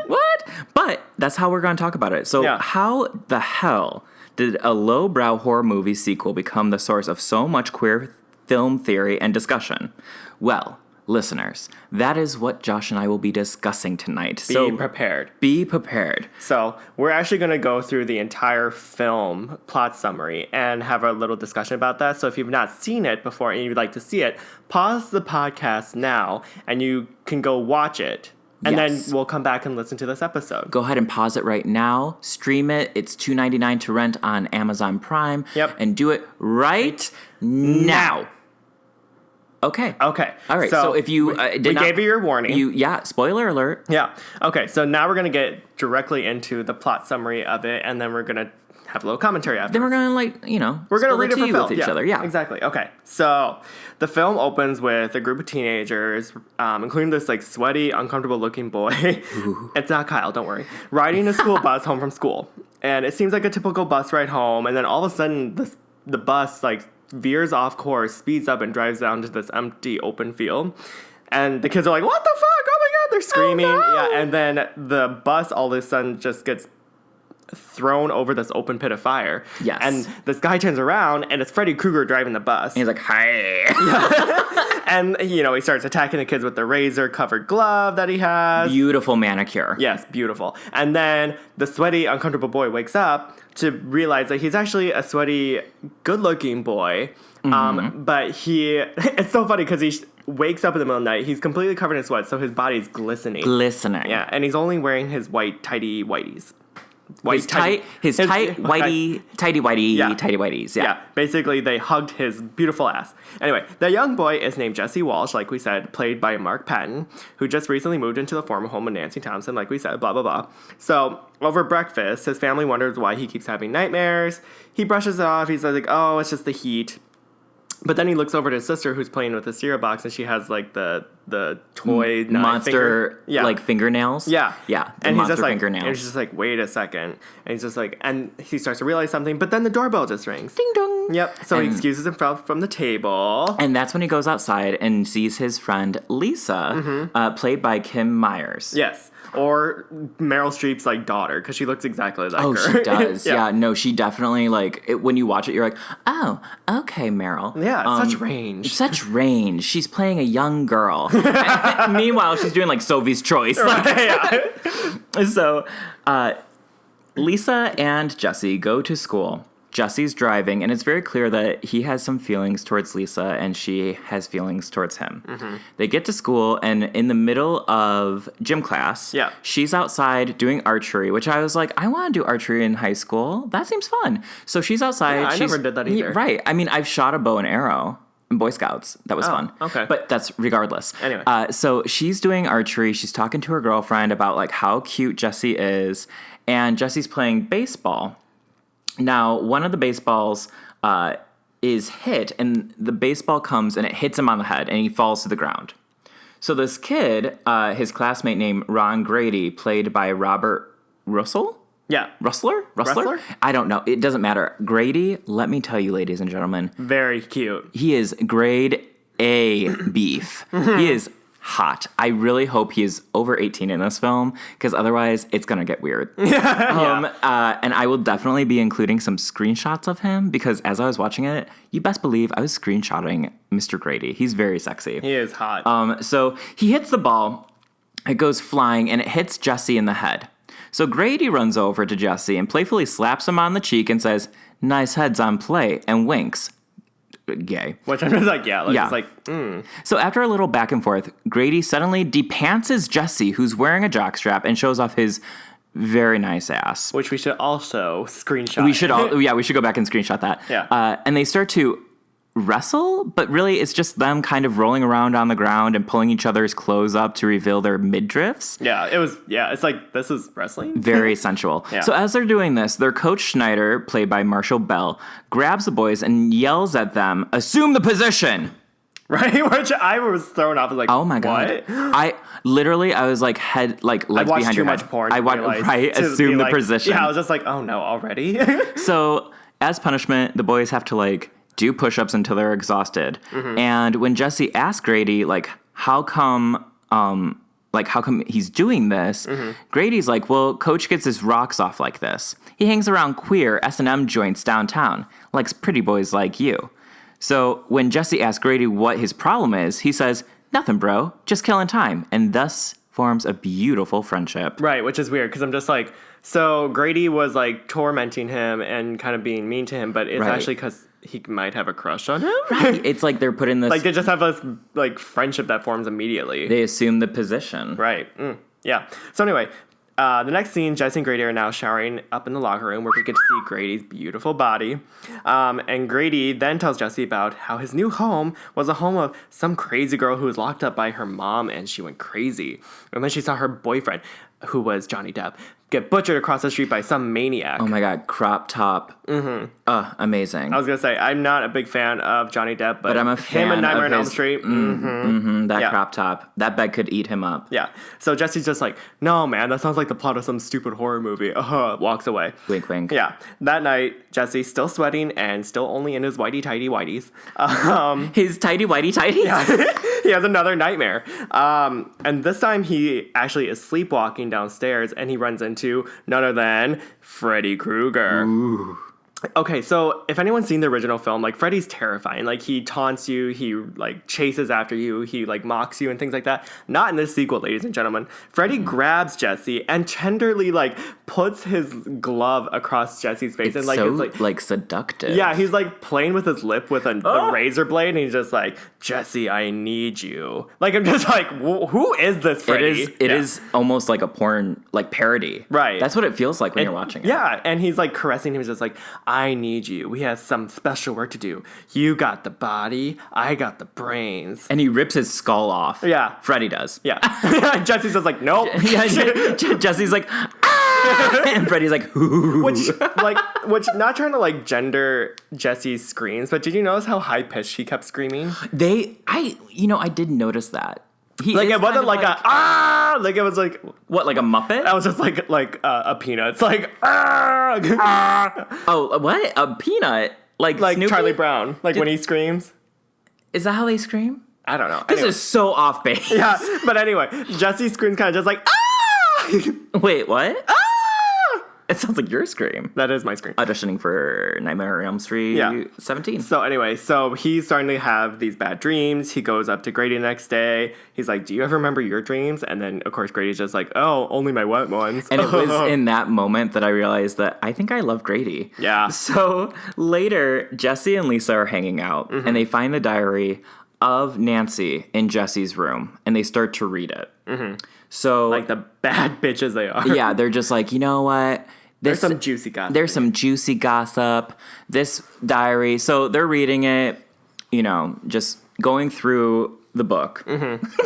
Speaker 2: What? But that's how we're going to talk about it. So how the hell did a lowbrow horror movie sequel become the source of so much queer film theory and discussion? Well, listeners, that is what Josh and I will be discussing tonight.
Speaker 1: Be prepared.
Speaker 2: Be prepared.
Speaker 1: So we're actually going to go through the entire film plot summary and have a little discussion about that. So if you've not seen it before and you'd like to see it, pause the podcast now and you can go watch it. And then we'll come back and listen to this episode.
Speaker 2: Go ahead and pause it right now. Stream it. It's $2.99 to rent on Amazon Prime.
Speaker 1: Yep.
Speaker 2: And do it right now. Okay. All right. So if you
Speaker 1: gave you your warning.
Speaker 2: Spoiler alert.
Speaker 1: Yeah. Okay. So now we're going to get directly into the plot summary of it, and then we're going to have a little commentary after.
Speaker 2: Then we're going to
Speaker 1: we're going to read it for Phil
Speaker 2: with each other. Yeah.
Speaker 1: Exactly. Okay. So the film opens with a group of teenagers, including this sweaty, uncomfortable looking boy. It's not Kyle, don't worry. Riding a school bus home from school. And it seems like a typical bus ride home, and then all of a sudden the bus veers off course, speeds up, and drives down to this empty open field. And the kids are like, what the fuck? Oh my god, they're screaming. Oh, no. Yeah, and then the bus all of a sudden just gets thrown over this open pit of fire.
Speaker 2: Yes.
Speaker 1: And this guy turns around, and it's Freddy Krueger driving the bus.
Speaker 2: And he's like, hi.
Speaker 1: And, he starts attacking the kids with the razor-covered glove that he has.
Speaker 2: Beautiful manicure.
Speaker 1: Yes, beautiful. And then the sweaty, uncomfortable boy wakes up to realize that he's actually a sweaty, good-looking boy. But it's so funny because he wakes up in the middle of the night. He's completely covered in sweat, so his body's glistening.
Speaker 2: Yeah,
Speaker 1: and he's only wearing his white, tidy whities.
Speaker 2: Tidy whities. Yeah.
Speaker 1: Basically, they hugged his beautiful ass. Anyway, the young boy is named Jesse Walsh, like we said, played by Mark Patton, who just recently moved into the former home of Nancy Thompson, like we said, blah, blah, blah. So, over breakfast, his family wonders why he keeps having nightmares. He brushes it off. He's like, oh, it's just the heat. But then he looks over to his sister, who's playing with the cereal box, and she has the toy
Speaker 2: monster fingernails.
Speaker 1: Yeah.
Speaker 2: And
Speaker 1: he's just
Speaker 2: fingernails.
Speaker 1: And she's just like, wait a second. And he's just like, and he starts to realize something, but then the doorbell just rings.
Speaker 2: Ding dong.
Speaker 1: Yep. So he excuses himself from the table.
Speaker 2: And that's when he goes outside and sees his friend Lisa, played by Kim Myers.
Speaker 1: Yes. Or Meryl Streep's daughter, because she looks exactly like her.
Speaker 2: Oh, she does. Yeah. No, she definitely when you watch it, you're like, oh, okay, Meryl.
Speaker 1: Yeah, such range.
Speaker 2: Such range. She's playing a young girl. Meanwhile, she's doing Sophie's Choice.
Speaker 1: Right, yeah.
Speaker 2: So, Lisa and Jesse go to school. Jesse's driving, and it's very clear that he has some feelings towards Lisa, and she has feelings towards him. They get to school, and in the middle of gym class, she's outside doing archery, which I was like, I want to do archery in high school. That seems fun. So she's outside.
Speaker 1: Yeah, I never did that either.
Speaker 2: Right. I mean, I've shot a bow and arrow in Boy Scouts. That was fun.
Speaker 1: Okay.
Speaker 2: But that's regardless.
Speaker 1: Anyway.
Speaker 2: So she's doing archery. She's talking to her girlfriend about how cute Jesse is, and Jesse's playing baseball. Now, one of the baseballs is hit, and the baseball comes and it hits him on the head, and he falls to the ground. So this kid, his classmate named Ron Grady, played by Robert Russell?
Speaker 1: Yeah.
Speaker 2: Rustler? I don't know. It doesn't matter. Grady, let me tell you, ladies and gentlemen.
Speaker 1: Very cute.
Speaker 2: He is grade A beef. He is hot. I really hope he is over 18 in this film, because otherwise it's going to get weird. And I will definitely be including some screenshots of him, because as I was watching it, you best believe I was screenshotting Mr. Grady. He's very sexy.
Speaker 1: He is hot.
Speaker 2: So he hits the ball, it goes flying, and it hits Jesse in the head. So Grady runs over to Jesse and playfully slaps him on the cheek and says, "Nice heads on play," and winks. gay.
Speaker 1: Which I'm just like,
Speaker 2: Yeah.
Speaker 1: It's like,
Speaker 2: So after a little back and forth, Grady suddenly depantses Jesse, who's wearing a jockstrap, and shows off his very nice ass.
Speaker 1: which we should also screenshot.
Speaker 2: We should we should go back and screenshot that.
Speaker 1: Yeah.
Speaker 2: And they start to wrestle, but really it's just them kind of rolling around on the ground and pulling each other's clothes up to reveal their midriffs.
Speaker 1: It's like, this is wrestling.
Speaker 2: Very sensual.
Speaker 1: Yeah.
Speaker 2: So as they're doing this, their coach Schneider, played by Marshall Bell, grabs the boys and yells at them, "Assume the position!"
Speaker 1: Right? Which I was thrown off. I was like,
Speaker 2: Oh my God.
Speaker 1: what?
Speaker 2: I was like head, like
Speaker 1: I
Speaker 2: legs
Speaker 1: watched
Speaker 2: behind
Speaker 1: too
Speaker 2: your head.
Speaker 1: much porn.
Speaker 2: I watched, right, assume the position.
Speaker 1: Yeah, I was just like, oh no, already?
Speaker 2: So, as punishment, the boys have to like do push-ups until they're exhausted. And when Jesse asks Grady, like, how come he's doing this? Grady's like, well, Coach gets his rocks off like this. He hangs around queer S&M joints downtown, likes pretty boys like you. So when Jesse asks Grady what his problem is, he says, "Nothing, bro, just killing time," and thus forms a beautiful friendship.
Speaker 1: Right, which is weird, because I'm just like, so Grady was like tormenting him and kind of being mean to him, but it's
Speaker 2: Right.
Speaker 1: actually because he might have a crush on him.
Speaker 2: It's like they're putting this,
Speaker 1: Like they just have this like friendship that forms immediately.
Speaker 2: they assume the position.
Speaker 1: Right. Yeah. So anyway, the next scene, Jesse and Grady are now showering up in the locker room where we get to see Grady's beautiful body. And Grady then tells Jesse about how his new home was a home of some crazy girl who was locked up by her mom and she went crazy. And then she saw her boyfriend, who was Johnny Depp, get butchered across the street by some maniac.
Speaker 2: Oh my God, crop top. Amazing.
Speaker 1: I was going to say, I'm not a big fan of Johnny Depp, but
Speaker 2: I'm a
Speaker 1: him
Speaker 2: fan
Speaker 1: and Nightmare
Speaker 2: of
Speaker 1: on Elm
Speaker 2: his-
Speaker 1: Street.
Speaker 2: That
Speaker 1: Yeah.
Speaker 2: crop top. That bed could eat him up.
Speaker 1: Yeah. So Jesse's just like, no, man, that sounds like the plot of some stupid horror movie. Walks away.
Speaker 2: Wink, wink.
Speaker 1: Yeah. That night, Jesse's still sweating and still only in his whitey-tighty whiteys.
Speaker 2: His tighty whitey tighty.
Speaker 1: He has another nightmare. And this time he actually is sleepwalking downstairs and he runs into none other than Freddy Krueger.
Speaker 2: Ooh.
Speaker 1: Okay, so if anyone's seen the original film, like, Freddy's terrifying. Like, he taunts you, he, like, chases after you, he, like, mocks you and things like that. Not in this sequel, ladies and gentlemen. Freddy grabs Jesse and tenderly, like, puts his glove across Jesse's face. And, like,
Speaker 2: so,
Speaker 1: it's,
Speaker 2: like, seductive.
Speaker 1: yeah, he's, like, playing with his lip with the razor blade, and he's just like, Jesse, I need you. Like, I'm just like, who is this Freddy?
Speaker 2: It is almost like a porn, like, parody.
Speaker 1: Right.
Speaker 2: That's what it feels like when you're watching it.
Speaker 1: Yeah, and he's like caressing him. He's just like, I need you. We have some special work to do. You got the body. I got the brains.
Speaker 2: And he rips his skull off.
Speaker 1: Yeah.
Speaker 2: Freddy does.
Speaker 1: Yeah. Jesse's just like, nope.
Speaker 2: Yeah, Jesse's like, ah! And Freddy's like, ooh.
Speaker 1: Which, not trying to like gender Jesse's screams, but did you notice how high pitched he kept screaming?
Speaker 2: I did notice that.
Speaker 1: Like it wasn't like a ah, like it was like
Speaker 2: what, like a Muppet?
Speaker 1: that was just like a peanut. It's like ah,
Speaker 2: Oh, what? A peanut? Like Snoopy?
Speaker 1: Charlie Brown, like when he screams.
Speaker 2: Is that how they scream?
Speaker 1: I don't know.
Speaker 2: This
Speaker 1: Anyway.
Speaker 2: is so off base.
Speaker 1: Yeah, but anyway, Jesse screams kind of just like ah.
Speaker 2: Wait, what? It sounds like your scream.
Speaker 1: That is my scream.
Speaker 2: Auditioning for Nightmare on Elm Street 17.
Speaker 1: So anyway, so he's starting to have these bad dreams. He goes up to Grady the next day. He's like, do you ever remember your dreams? And then, of course, Grady's just like, oh, only my wet ones.
Speaker 2: And it was in that moment that I realized that I think I love Grady.
Speaker 1: Yeah.
Speaker 2: So later, Jesse and Lisa are hanging out, and they find the diary of Nancy in Jesse's room, and they start to read it. So,
Speaker 1: like the bad bitches they are.
Speaker 2: yeah, they're just like, you know what?
Speaker 1: There's some juicy gossip.
Speaker 2: There's some juicy gossip. This diary. So they're reading it, just going through the book.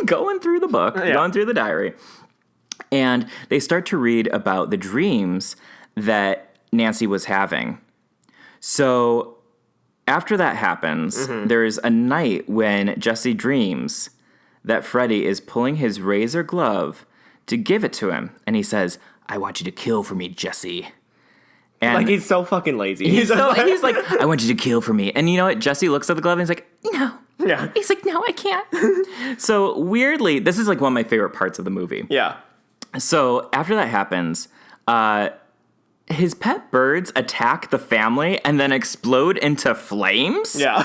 Speaker 2: Going through the book.
Speaker 1: Yeah.
Speaker 2: Going through the diary. And they start to read about the dreams that Nancy was having. So after that happens, there's a night when Jesse dreams that Freddy is pulling his razor glove to give it to him. And he says, I want you to kill for me, Jesse. And
Speaker 1: like he's so fucking lazy.
Speaker 2: he's like, I want you to kill for me. And you know what? Jesse looks at the glove and he's like, no.
Speaker 1: Yeah.
Speaker 2: He's like, no, I can't. So weirdly, this is like one of my favorite parts of the movie.
Speaker 1: Yeah.
Speaker 2: So after that happens, his pet birds attack the family and then explode into flames.
Speaker 1: Yeah.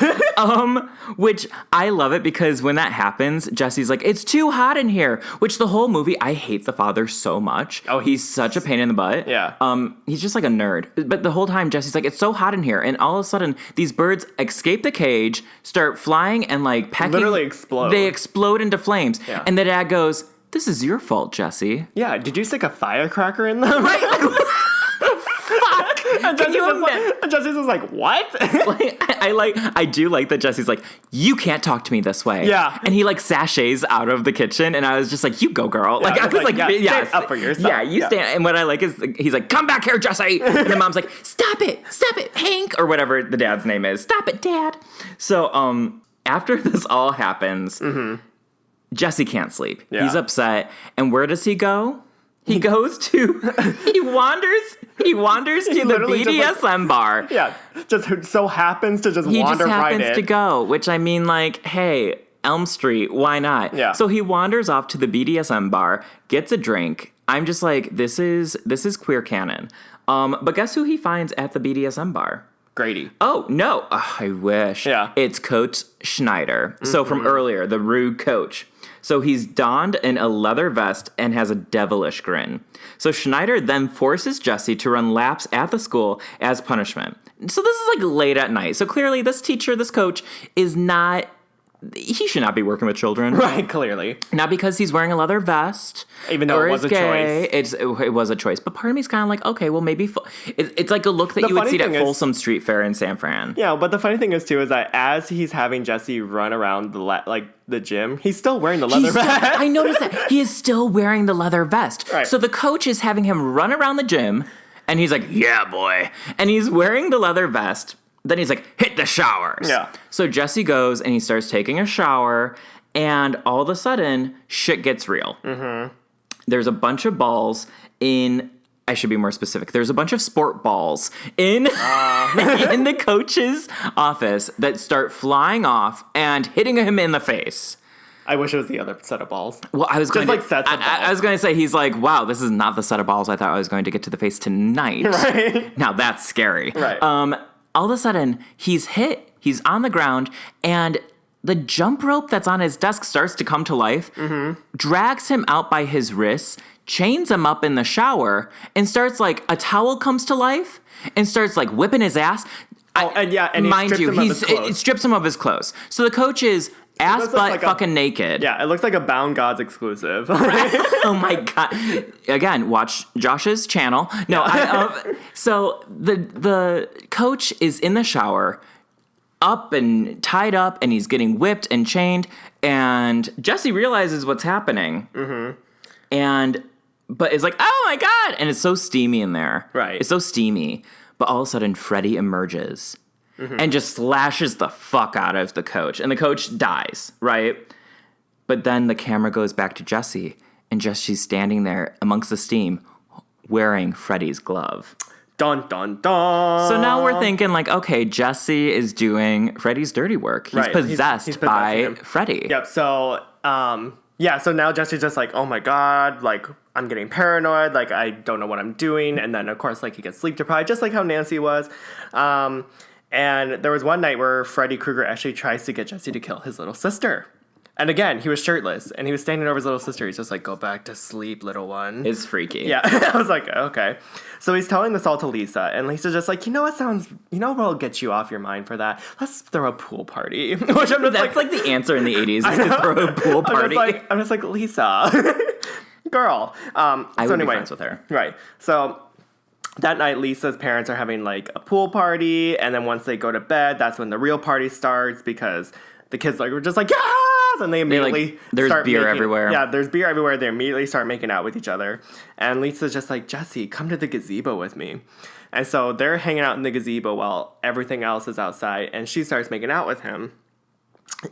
Speaker 2: Which I love it because when that happens, Jesse's like, it's too hot in here. Which the whole movie, I hate the father so much.
Speaker 1: Oh,
Speaker 2: he's such a pain in the butt.
Speaker 1: Yeah.
Speaker 2: He's just like a nerd. But the whole time, Jesse's like, it's so hot in here. And all of a sudden, these birds escape the cage, start flying and like pecking.
Speaker 1: Literally explode.
Speaker 2: They explode into flames.
Speaker 1: Yeah.
Speaker 2: And the dad goes, this is your fault, Jesse.
Speaker 1: Yeah, did you stick a firecracker in them?
Speaker 2: Right?
Speaker 1: And Jesse's just like, what?
Speaker 2: I do like that Jesse's like, you can't talk to me this way.
Speaker 1: Yeah.
Speaker 2: And he like sashays out of the kitchen, and I was just like, you go, girl.
Speaker 1: Yeah,
Speaker 2: like I was like,
Speaker 1: stand up for yourself.
Speaker 2: Yeah, you stand. And what I like is he's like, come back here, Jesse. And the mom's like, stop it, Hank, or whatever the dad's name is. Stop it, Dad. So after this all happens, Jesse can't sleep. Yeah. He's upset, and where does he go? He wanders to the BDSM bar.
Speaker 1: Yeah, just so happens to wander right in.
Speaker 2: He just happens to go, which I mean, like, hey, Elm Street, why not?
Speaker 1: Yeah.
Speaker 2: So he wanders off to the BDSM bar, gets a drink. I'm just like, this is queer canon. But guess who he finds at the BDSM bar?
Speaker 1: Grady.
Speaker 2: Oh, no. Oh, I wish.
Speaker 1: Yeah.
Speaker 2: It's Coach Schneider. So from earlier, the rude coach. So he's donned in a leather vest and has a devilish grin. So Schneider then forces Jesse to run laps at the school as punishment. So this is like late at night. So clearly this coach is not... He should not be working with children.
Speaker 1: Right, clearly.
Speaker 2: Not because he's wearing a leather vest.
Speaker 1: Even though it was a choice.
Speaker 2: It was a choice. But part of me is kind of like, okay, well, maybe... It's like a look that you would see at Folsom Street Fair in San Fran.
Speaker 1: Yeah, but the funny thing is, too, is that as he's having Jesse run around the gym, he's still wearing the leather vest.
Speaker 2: I noticed that. He is still wearing the leather vest.
Speaker 1: Right.
Speaker 2: So the coach is having him run around the gym, and he's like, yeah, boy. And he's wearing the leather vest. Then he's like, hit the showers.
Speaker 1: Yeah.
Speaker 2: So Jesse goes and he starts taking a shower, and all of a sudden, shit gets real. Mm-hmm. There's a bunch of balls in... I should be more specific. There's a bunch of sport balls in the coach's office that start flying off and hitting him in the face.
Speaker 1: I wish it was the other set of balls.
Speaker 2: Well, I was going
Speaker 1: to... sets of balls.
Speaker 2: I was going to say, he's like, wow, this is not the set of balls I thought I was going to get to the face tonight.
Speaker 1: Right.
Speaker 2: Now that's scary.
Speaker 1: Right.
Speaker 2: All of a sudden, he's hit, he's on the ground, and the jump rope that's on his desk starts to come to life, drags him out by his wrists, chains him up in the shower, and starts like, a towel comes to life, and starts like whipping his ass.
Speaker 1: And
Speaker 2: mind you, it strips him of his clothes. So the coach is ass butt fucking naked.
Speaker 1: Yeah, it looks like a Bound Gods exclusive.
Speaker 2: Oh my God. Again, watch Josh's channel. No, so the coach is in the shower, up and tied up, and he's getting whipped and chained, and Jesse realizes what's happening. Mm-hmm. But it's like, oh my God, and it's so steamy in there.
Speaker 1: Right.
Speaker 2: It's so steamy. But all of a sudden, Freddy emerges and just slashes the fuck out of the coach. And the coach dies, right? But then the camera goes back to Jesse, and Jesse's standing there amongst the steam wearing Freddy's glove.
Speaker 1: Dun, dun, dun.
Speaker 2: So now we're thinking like, okay, Jesse is doing Freddy's dirty work. He's possessed
Speaker 1: he's
Speaker 2: by
Speaker 1: him.
Speaker 2: Freddy.
Speaker 1: Yep, so... so now Jesse's just like, oh my God, like, I'm getting paranoid, like, I don't know what I'm doing, and then, of course, like, he gets sleep deprived, just like how Nancy was, and there was one night where Freddy Krueger actually tries to get Jesse to kill his little sister, and again, he was shirtless, and he was standing over his little sister, he's just like, go back to sleep, little one.
Speaker 2: It's freaky.
Speaker 1: Yeah, I was like, okay. So he's telling this all to Lisa, and Lisa's just like, you know what'll get you off your mind for that? Let's throw a pool party. Which I'm just
Speaker 2: That's like the answer in the 80s, is to throw a pool party.
Speaker 1: I'm just like, Lisa, girl.
Speaker 2: I would be friends with her.
Speaker 1: Right. So that night, Lisa's parents are having like a pool party, and then once they go to bed, that's when the real party starts, because the kids were just like, yes! And they immediately
Speaker 2: there's beer everywhere.
Speaker 1: Yeah, there's beer everywhere. They immediately start making out with each other. And Lisa's just like, Jesse, come to the gazebo with me. And so they're hanging out in the gazebo while everything else is outside, and she starts making out with him.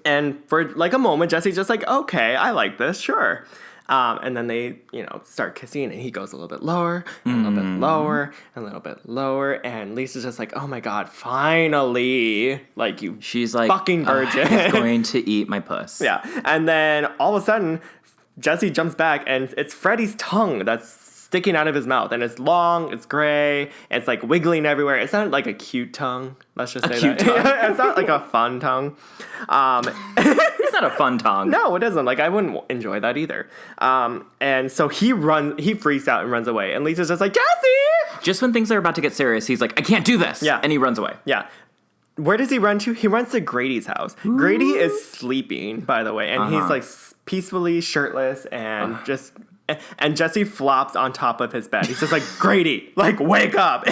Speaker 1: And for like a moment, Jesse's just like, okay, I like this, sure. And then they, start kissing, and he goes a little bit lower, and a little bit lower, and a little bit lower, and Lisa's just like, oh my God, finally, like,
Speaker 2: she's like,
Speaker 1: fucking virgin.
Speaker 2: He's going to eat my puss.
Speaker 1: Yeah, and then all of a sudden, Jesse jumps back, and it's Freddy's tongue that's sticking out of his mouth, and it's long, it's gray, it's like wiggling everywhere. It's not like a cute tongue. Let's just say
Speaker 2: cute
Speaker 1: that.
Speaker 2: tongue.
Speaker 1: It's not like a fun tongue.
Speaker 2: It's not a fun tongue.
Speaker 1: No, it isn't. Like, I wouldn't enjoy that either. And so he freaks out and runs away. And Lisa's just like, Jesse!
Speaker 2: Just when things are about to get serious, he's like, I can't do this.
Speaker 1: Yeah.
Speaker 2: And he runs away.
Speaker 1: Yeah. Where does he run to? He runs to Grady's house. Ooh. Grady is sleeping, by the way. And he's like peacefully shirtless and just... And Jesse flops on top of his bed. He's just like, Grady, like, wake up.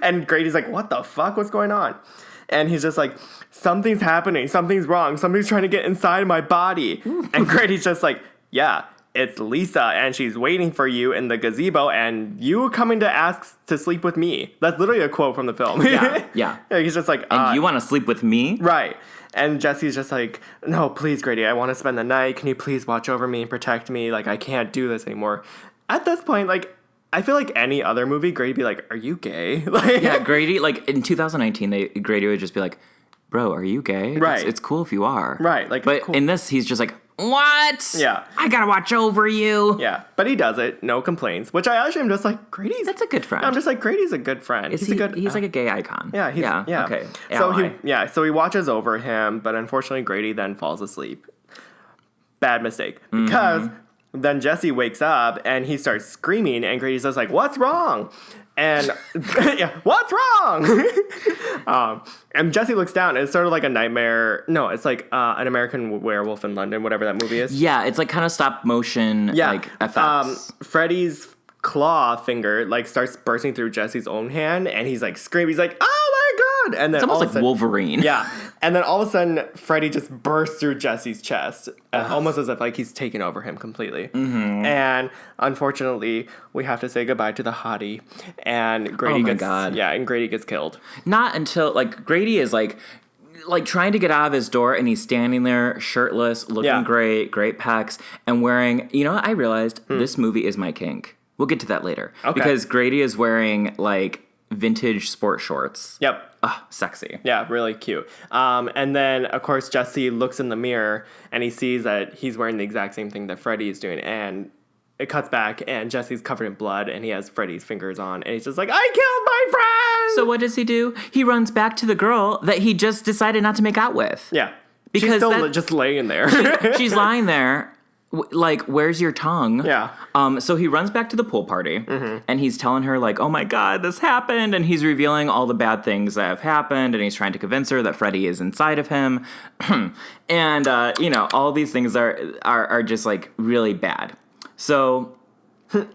Speaker 1: And Grady's like, what the fuck? What's going on? And he's just like, something's happening. Something's wrong. Something's trying to get inside my body. And Grady's just like, yeah, it's Lisa. And she's waiting for you in the gazebo. And you coming to ask to sleep with me. That's literally a quote from the film.
Speaker 2: Yeah.
Speaker 1: He's just like,
Speaker 2: and you want to sleep with me?
Speaker 1: Right. And Jesse's just like, no, please, Grady, I want to spend the night. Can you please watch over me and protect me? Like, I can't do this anymore. At this point, like, I feel like any other movie, Grady'd be like, are you gay? Like,
Speaker 2: yeah, Grady, like, in 2019, Grady would just be like, bro, are you gay?
Speaker 1: Right.
Speaker 2: It's cool if you are.
Speaker 1: Right. Like,
Speaker 2: but
Speaker 1: cool.
Speaker 2: In this, he's just like, what?
Speaker 1: Yeah.
Speaker 2: I gotta watch over you.
Speaker 1: Yeah. But he does it. No complaints. Which I actually am just like, Grady's...
Speaker 2: That's a good friend.
Speaker 1: I'm just like, Grady's a good friend.
Speaker 2: He's like a gay icon.
Speaker 1: Yeah. Yeah.
Speaker 2: Okay.
Speaker 1: So he watches over him, but unfortunately Grady then falls asleep. Bad mistake. Because then Jesse wakes up and he starts screaming and Grady's just like, what's wrong? And yeah, what's wrong? And Jesse looks down and it's sort of like a nightmare. No, it's like an American Werewolf in London, whatever that movie is.
Speaker 2: Yeah, it's like kind of stop motion like effects.
Speaker 1: Freddy's claw finger like starts bursting through Jesse's own hand and he's like screaming. He's like, oh my God. And then
Speaker 2: it's almost like Wolverine.
Speaker 1: Yeah. And then all of a sudden, Freddy just bursts through Jesse's chest, almost as if like he's taken over him completely. And unfortunately, we have to say goodbye to the hottie, and Grady and Grady gets killed.
Speaker 2: Not until like Grady is like trying to get out of his door, and he's standing there shirtless, looking great pecs, and wearing. You know, I realized this movie is my kink. We'll get to that later because Grady is wearing like vintage sport shorts.
Speaker 1: Yep.
Speaker 2: Sexy.
Speaker 1: Yeah, really cute. And then, of course, Jesse looks in the mirror and he sees that he's wearing the exact same thing that Freddy is doing. And it cuts back and Jesse's covered in blood and he has Freddy's fingers on. And he's just like, I killed my friend!
Speaker 2: So what does he do? He runs back to the girl that he just decided not to make out with.
Speaker 1: Yeah.
Speaker 2: Because
Speaker 1: she's still just laying there.
Speaker 2: She's lying there. Like, where's your tongue?
Speaker 1: Yeah.
Speaker 2: So he runs back to the pool party, and he's telling her, like, oh my God, this happened, and he's revealing all the bad things that have happened, and he's trying to convince her that Freddy is inside of him. And, all these things are just, like, really bad. So...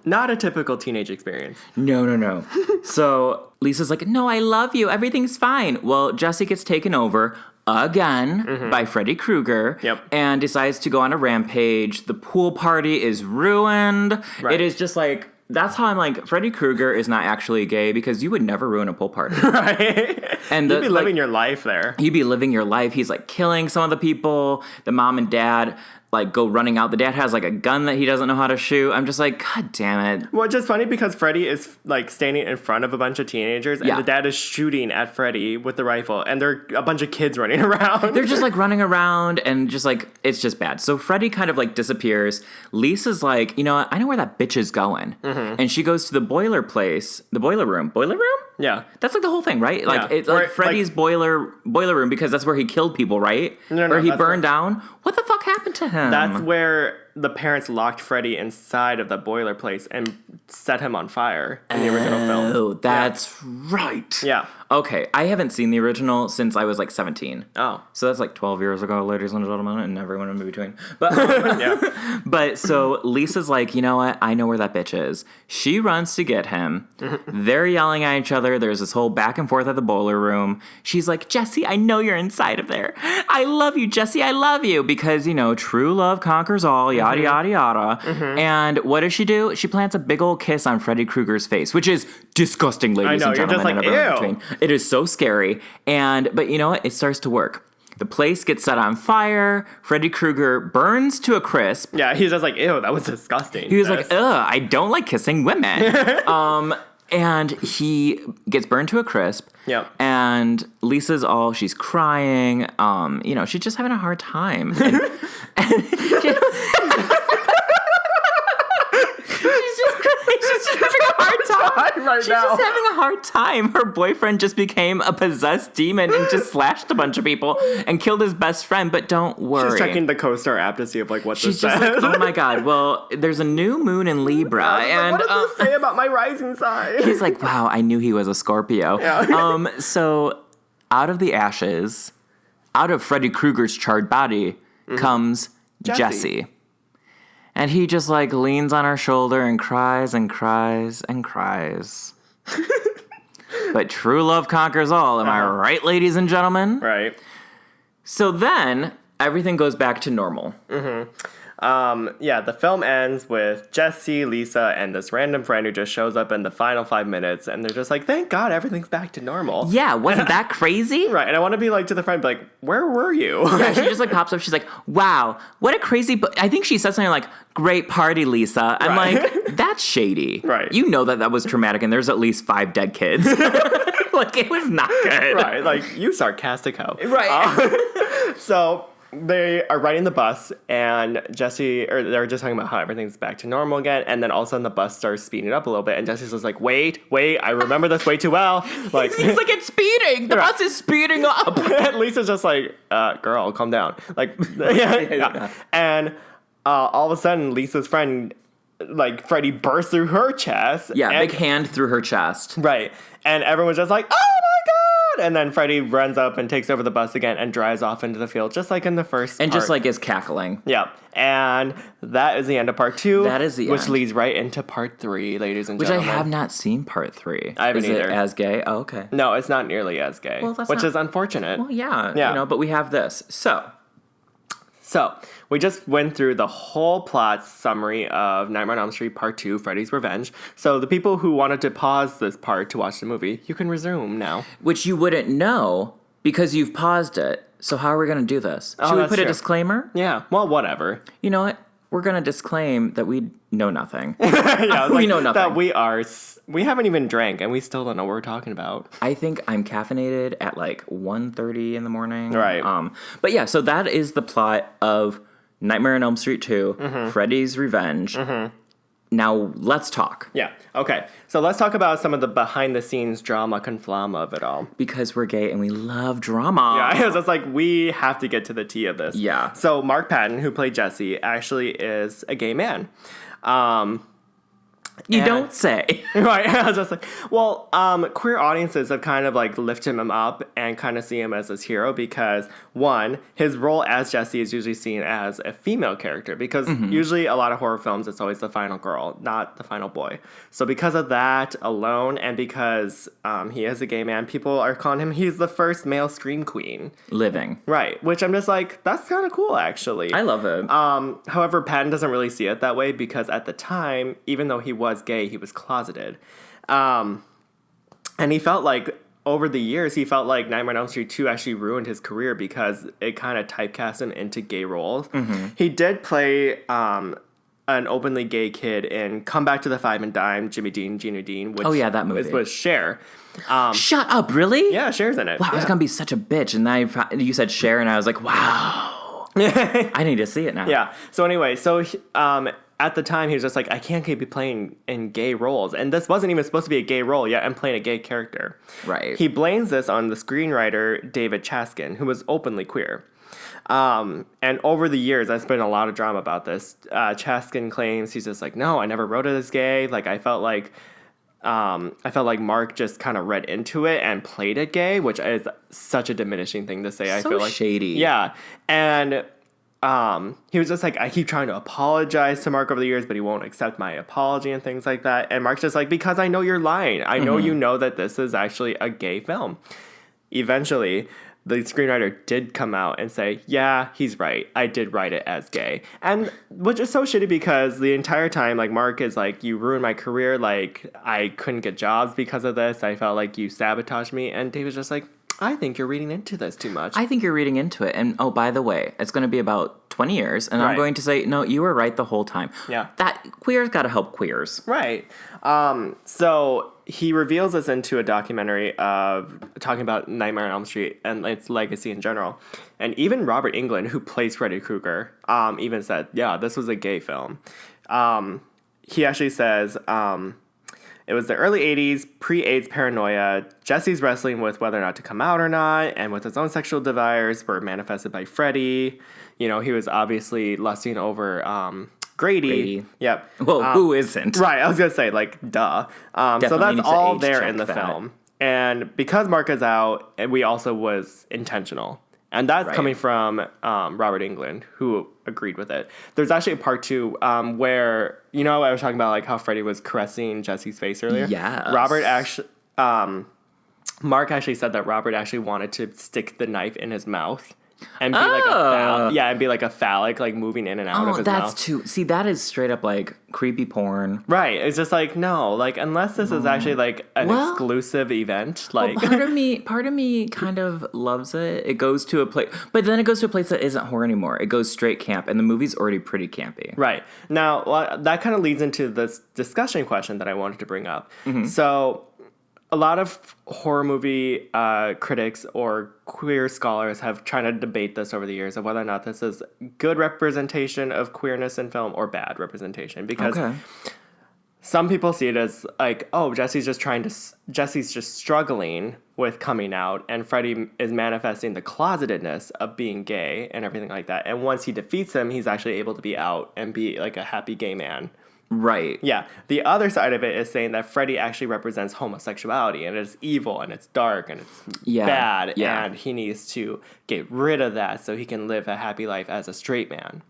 Speaker 1: Not a typical teenage experience.
Speaker 2: No. So Lisa's like, no, I love you. Everything's fine. Well, Jesse gets taken over again by Freddy Krueger and decides to go on a rampage. The pool party is ruined. Right. It is just like, that's how I'm like, Freddy Krueger is not actually gay because you would never ruin a pool party.
Speaker 1: Right. And you'd be living your life there.
Speaker 2: You'd be living your life. He's like killing some of the people. The mom and dad like go running out. The dad has like a gun that he doesn't know how to shoot. I'm just like, God damn it.
Speaker 1: Well, it's just funny because Freddy is like standing in front of a bunch of teenagers and the dad is shooting at Freddy with the rifle and there are a bunch of kids running around.
Speaker 2: They're just like running around and just like, it's just bad. So Freddy kind of like disappears. Lisa's like, you know what? I know where that bitch is going. And she goes to the boiler room. Boiler room?
Speaker 1: Yeah.
Speaker 2: That's like the whole thing, right? Like it's like Freddy's boiler room because that's where he killed people, right?
Speaker 1: No,
Speaker 2: where he burned down. What the fuck happened to him?
Speaker 1: That's where the parents locked Freddy inside of the boiler place and set him on fire in the original film.
Speaker 2: Oh, that's right.
Speaker 1: Yeah.
Speaker 2: Okay, I haven't seen the original since I was like 17.
Speaker 1: Oh.
Speaker 2: So that's like 12 years ago, ladies and gentlemen, and everyone in between. But but so Lisa's like, you know what? I know where that bitch is. She runs to get him. They're yelling at each other. There's this whole back and forth at the boiler room. She's like, Jesse, I know you're inside of there. I love you, Jesse. I love you. Because, you know, true love conquers all, yada, yada, yada. And what does she do? She plants a big old kiss on Freddy Krueger's face, which is disgusting, ladies and gentlemen.
Speaker 1: You're just like, ew.
Speaker 2: It is so scary. But you know what? It starts to work. The place gets set on fire. Freddy Krueger burns to a crisp.
Speaker 1: Yeah, he's just like, ew, that was disgusting.
Speaker 2: He was like, ugh, I don't like kissing women. And he gets burned to a crisp.
Speaker 1: Yep.
Speaker 2: And Lisa's she's crying. She's just having a hard time. She's just
Speaker 1: right
Speaker 2: She's
Speaker 1: now.
Speaker 2: just having a hard time. Her boyfriend just became a possessed demon and just slashed a bunch of people and killed his best friend, but don't worry.
Speaker 1: She's checking the CoStar app to see if, like, what
Speaker 2: She's
Speaker 1: this
Speaker 2: just
Speaker 1: says.
Speaker 2: like, oh my god, well, there's a new moon in Libra, and
Speaker 1: what does this say about my rising sign?
Speaker 2: he's like, wow, I knew he was a Scorpio.
Speaker 1: Yeah.
Speaker 2: So out of the ashes, out of Freddy Krueger's charred body, comes Jesse. And he just, like, leans on her shoulder and cries and cries and cries. But true love conquers all. Am I right, ladies and gentlemen?
Speaker 1: Right.
Speaker 2: So then, everything goes back to normal.
Speaker 1: Yeah, the film ends with Jesse, Lisa, and this random friend who just shows up in the final 5 minutes, and they're just like, thank God everything's back to normal.
Speaker 2: Yeah, wasn't that crazy?
Speaker 1: Right, and I want to be like to the friend, be like, where were you?
Speaker 2: Yeah, she just, like, pops up. She's like, wow, what a crazy... I think she said something like, great party, Lisa. I'm
Speaker 1: Right.
Speaker 2: like, that's shady.
Speaker 1: Right.
Speaker 2: You know that was traumatic, and there's at least 5 dead kids. Like, it was not good.
Speaker 1: Right, like, you sarcastic hoe.
Speaker 2: Right.
Speaker 1: So they are riding the bus, and they're just talking about how everything's back to normal again, and then all of a sudden the bus starts speeding up a little bit, and Jesse's just like, wait, I remember this way too well. Like,
Speaker 2: He's like, it's speeding. The bus is speeding up.
Speaker 1: and Lisa's just like, girl, calm down. Like, yeah. And all of a sudden, Lisa's friend, like, Freddy, bursts through her chest.
Speaker 2: Yeah,
Speaker 1: and,
Speaker 2: big hand through her chest.
Speaker 1: Right. And everyone's just like, oh my God! And then Freddy runs up and takes over the bus again and drives off into the field, just like in the first
Speaker 2: And
Speaker 1: part.
Speaker 2: just, like, is cackling.
Speaker 1: Yeah. And that is the end of part 2.
Speaker 2: That is the
Speaker 1: which
Speaker 2: end.
Speaker 1: leads right into part 3, ladies and
Speaker 2: Which
Speaker 1: gentlemen.
Speaker 2: I have not seen part 3.
Speaker 1: I haven't
Speaker 2: is
Speaker 1: either.
Speaker 2: It as gay? Oh, okay.
Speaker 1: No, it's not nearly as gay,
Speaker 2: Well, that's
Speaker 1: which
Speaker 2: not-
Speaker 1: is unfortunate.
Speaker 2: Well, yeah.
Speaker 1: Yeah.
Speaker 2: You know, but we have this.
Speaker 1: So, we just went through the whole plot summary of Nightmare on Elm Street Part 2, Freddy's Revenge. So, the people who wanted to pause this part to watch the movie, you can resume now.
Speaker 2: Which you wouldn't know because you've paused it. So how are we going to do this?
Speaker 1: Oh,
Speaker 2: Should we
Speaker 1: that's
Speaker 2: put a
Speaker 1: true.
Speaker 2: disclaimer?
Speaker 1: Yeah, well, whatever.
Speaker 2: You know what? We're going to disclaim that we know nothing.
Speaker 1: Yeah,
Speaker 2: We know nothing.
Speaker 1: That we haven't even drank, and we still don't know what we're talking about.
Speaker 2: I think I'm caffeinated at like 1:30 in the morning.
Speaker 1: Right.
Speaker 2: But yeah, so that is the plot of Nightmare on Elm Street 2, Freddy's Revenge. Now, let's talk.
Speaker 1: Yeah, okay. So let's talk about some of the behind-the-scenes drama conflama of it all.
Speaker 2: Because we're gay and we love drama.
Speaker 1: Yeah, it's just like, we have to get to the tea of this.
Speaker 2: Yeah.
Speaker 1: So Mark Patton, who played Jesse, actually is a gay man.
Speaker 2: You
Speaker 1: And-
Speaker 2: don't say.
Speaker 1: Right. I was just like, well, queer audiences have kind of like lifted him up and kind of see him as this hero because, one, his role as Jesse is usually seen as a female character because usually a lot of horror films, it's always the final girl, not the final boy. So because of that alone and because he is a gay man, people are calling him, he's the first male scream queen.
Speaker 2: Living.
Speaker 1: Right. Which I'm just like, that's kind of cool, actually.
Speaker 2: I love it.
Speaker 1: However, Patton doesn't really see it that way because at the time, even though he was gay, he was closeted. And he felt like, over the years, he felt like Nightmare on Elm Street 2 actually ruined his career because it kind of typecast him into gay roles. He did play an openly gay kid in Come Back to the Five and Dime, Jimmy Dean, Gina Dean, which
Speaker 2: that movie.
Speaker 1: was Cher.
Speaker 2: Shut up, really?
Speaker 1: Yeah, Cher's in it.
Speaker 2: Wow, I was going to be such a bitch. And then you said Cher, and I was like, wow. I need to see it now.
Speaker 1: Yeah. So anyway, at the time, he was just like, I can't keep playing in gay roles. And this wasn't even supposed to be a gay role, yet I'm playing a gay character.
Speaker 2: Right.
Speaker 1: He blames this on the screenwriter David Chaskin, who was openly queer. And over the years, there's been a lot of drama about this. Chaskin claims he's just like, no, I never wrote it as gay. Like, I felt like Mark just kind of read into it and played it gay, which is such a diminishing thing to say. I feel like
Speaker 2: shady.
Speaker 1: Yeah. And he was just like, I keep trying to apologize to Mark over the years, but he won't accept my apology and things like that. And Mark's just like, because I know you're lying. I know you know that this is actually a gay film. Eventually, the screenwriter did come out and say, yeah, he's right. I did write it as gay. And which is so shitty because the entire time, like, Mark is like, you ruined my career. Like, I couldn't get jobs because of this. I felt like you sabotaged me. And David's just like, I think you're reading into this too much.
Speaker 2: I think you're reading into it. And, oh, by the way, it's going to be about 20 years. And I'm
Speaker 1: Right.
Speaker 2: going to say, no, you were right the whole time.
Speaker 1: Yeah.
Speaker 2: That queers got to help queers.
Speaker 1: Right. So he reveals this into a documentary of talking about Nightmare on Elm Street and its legacy in general. And even Robert Englund, who plays Freddy Krueger, even said, yeah, this was a gay film. He actually says, It was the early 80s, pre-AIDS paranoia. Jesse's wrestling with whether or not to come out or not, and with his own sexual desires were manifested by Freddy. You know, he was obviously lusting over Grady. Yep.
Speaker 2: Well, who isn't?
Speaker 1: Right, I was going to say, like, duh. So that's all there in the film. And because Mark is out, we also was intentional. And that's coming from Robert Englund, who agreed with it. There's actually a part 2 where, you know, I was talking about like how Freddy was caressing Jesse's face earlier.
Speaker 2: Yes.
Speaker 1: Mark actually said that Robert actually wanted to stick the knife in his mouth and be like a phallic, like moving in and out of his mouth.
Speaker 2: See, that is straight up like creepy porn.
Speaker 1: Right. It's just like, no, like unless this is actually like an exclusive event. Like
Speaker 2: part of me kind of loves it. It goes to a place, but then it goes to a place that isn't horror anymore. It goes straight camp, and the movie's already pretty campy.
Speaker 1: Right. Now, that kind of leads into this discussion question that I wanted to bring up. Mm-hmm. So a lot of horror movie critics or queer scholars have tried to debate this over the years of whether or not this is good representation of queerness in film or bad representation. Because some people see it as like, oh, Jesse's just struggling with coming out, and Freddy is manifesting the closetedness of being gay and everything like that. And once he defeats him, he's actually able to be out and be like a happy gay man.
Speaker 2: Right.
Speaker 1: Yeah. The other side of it is saying that Freddy actually represents homosexuality, and it's evil and it's dark and it's bad, and he needs to get rid of that so he can live a happy life as a straight man.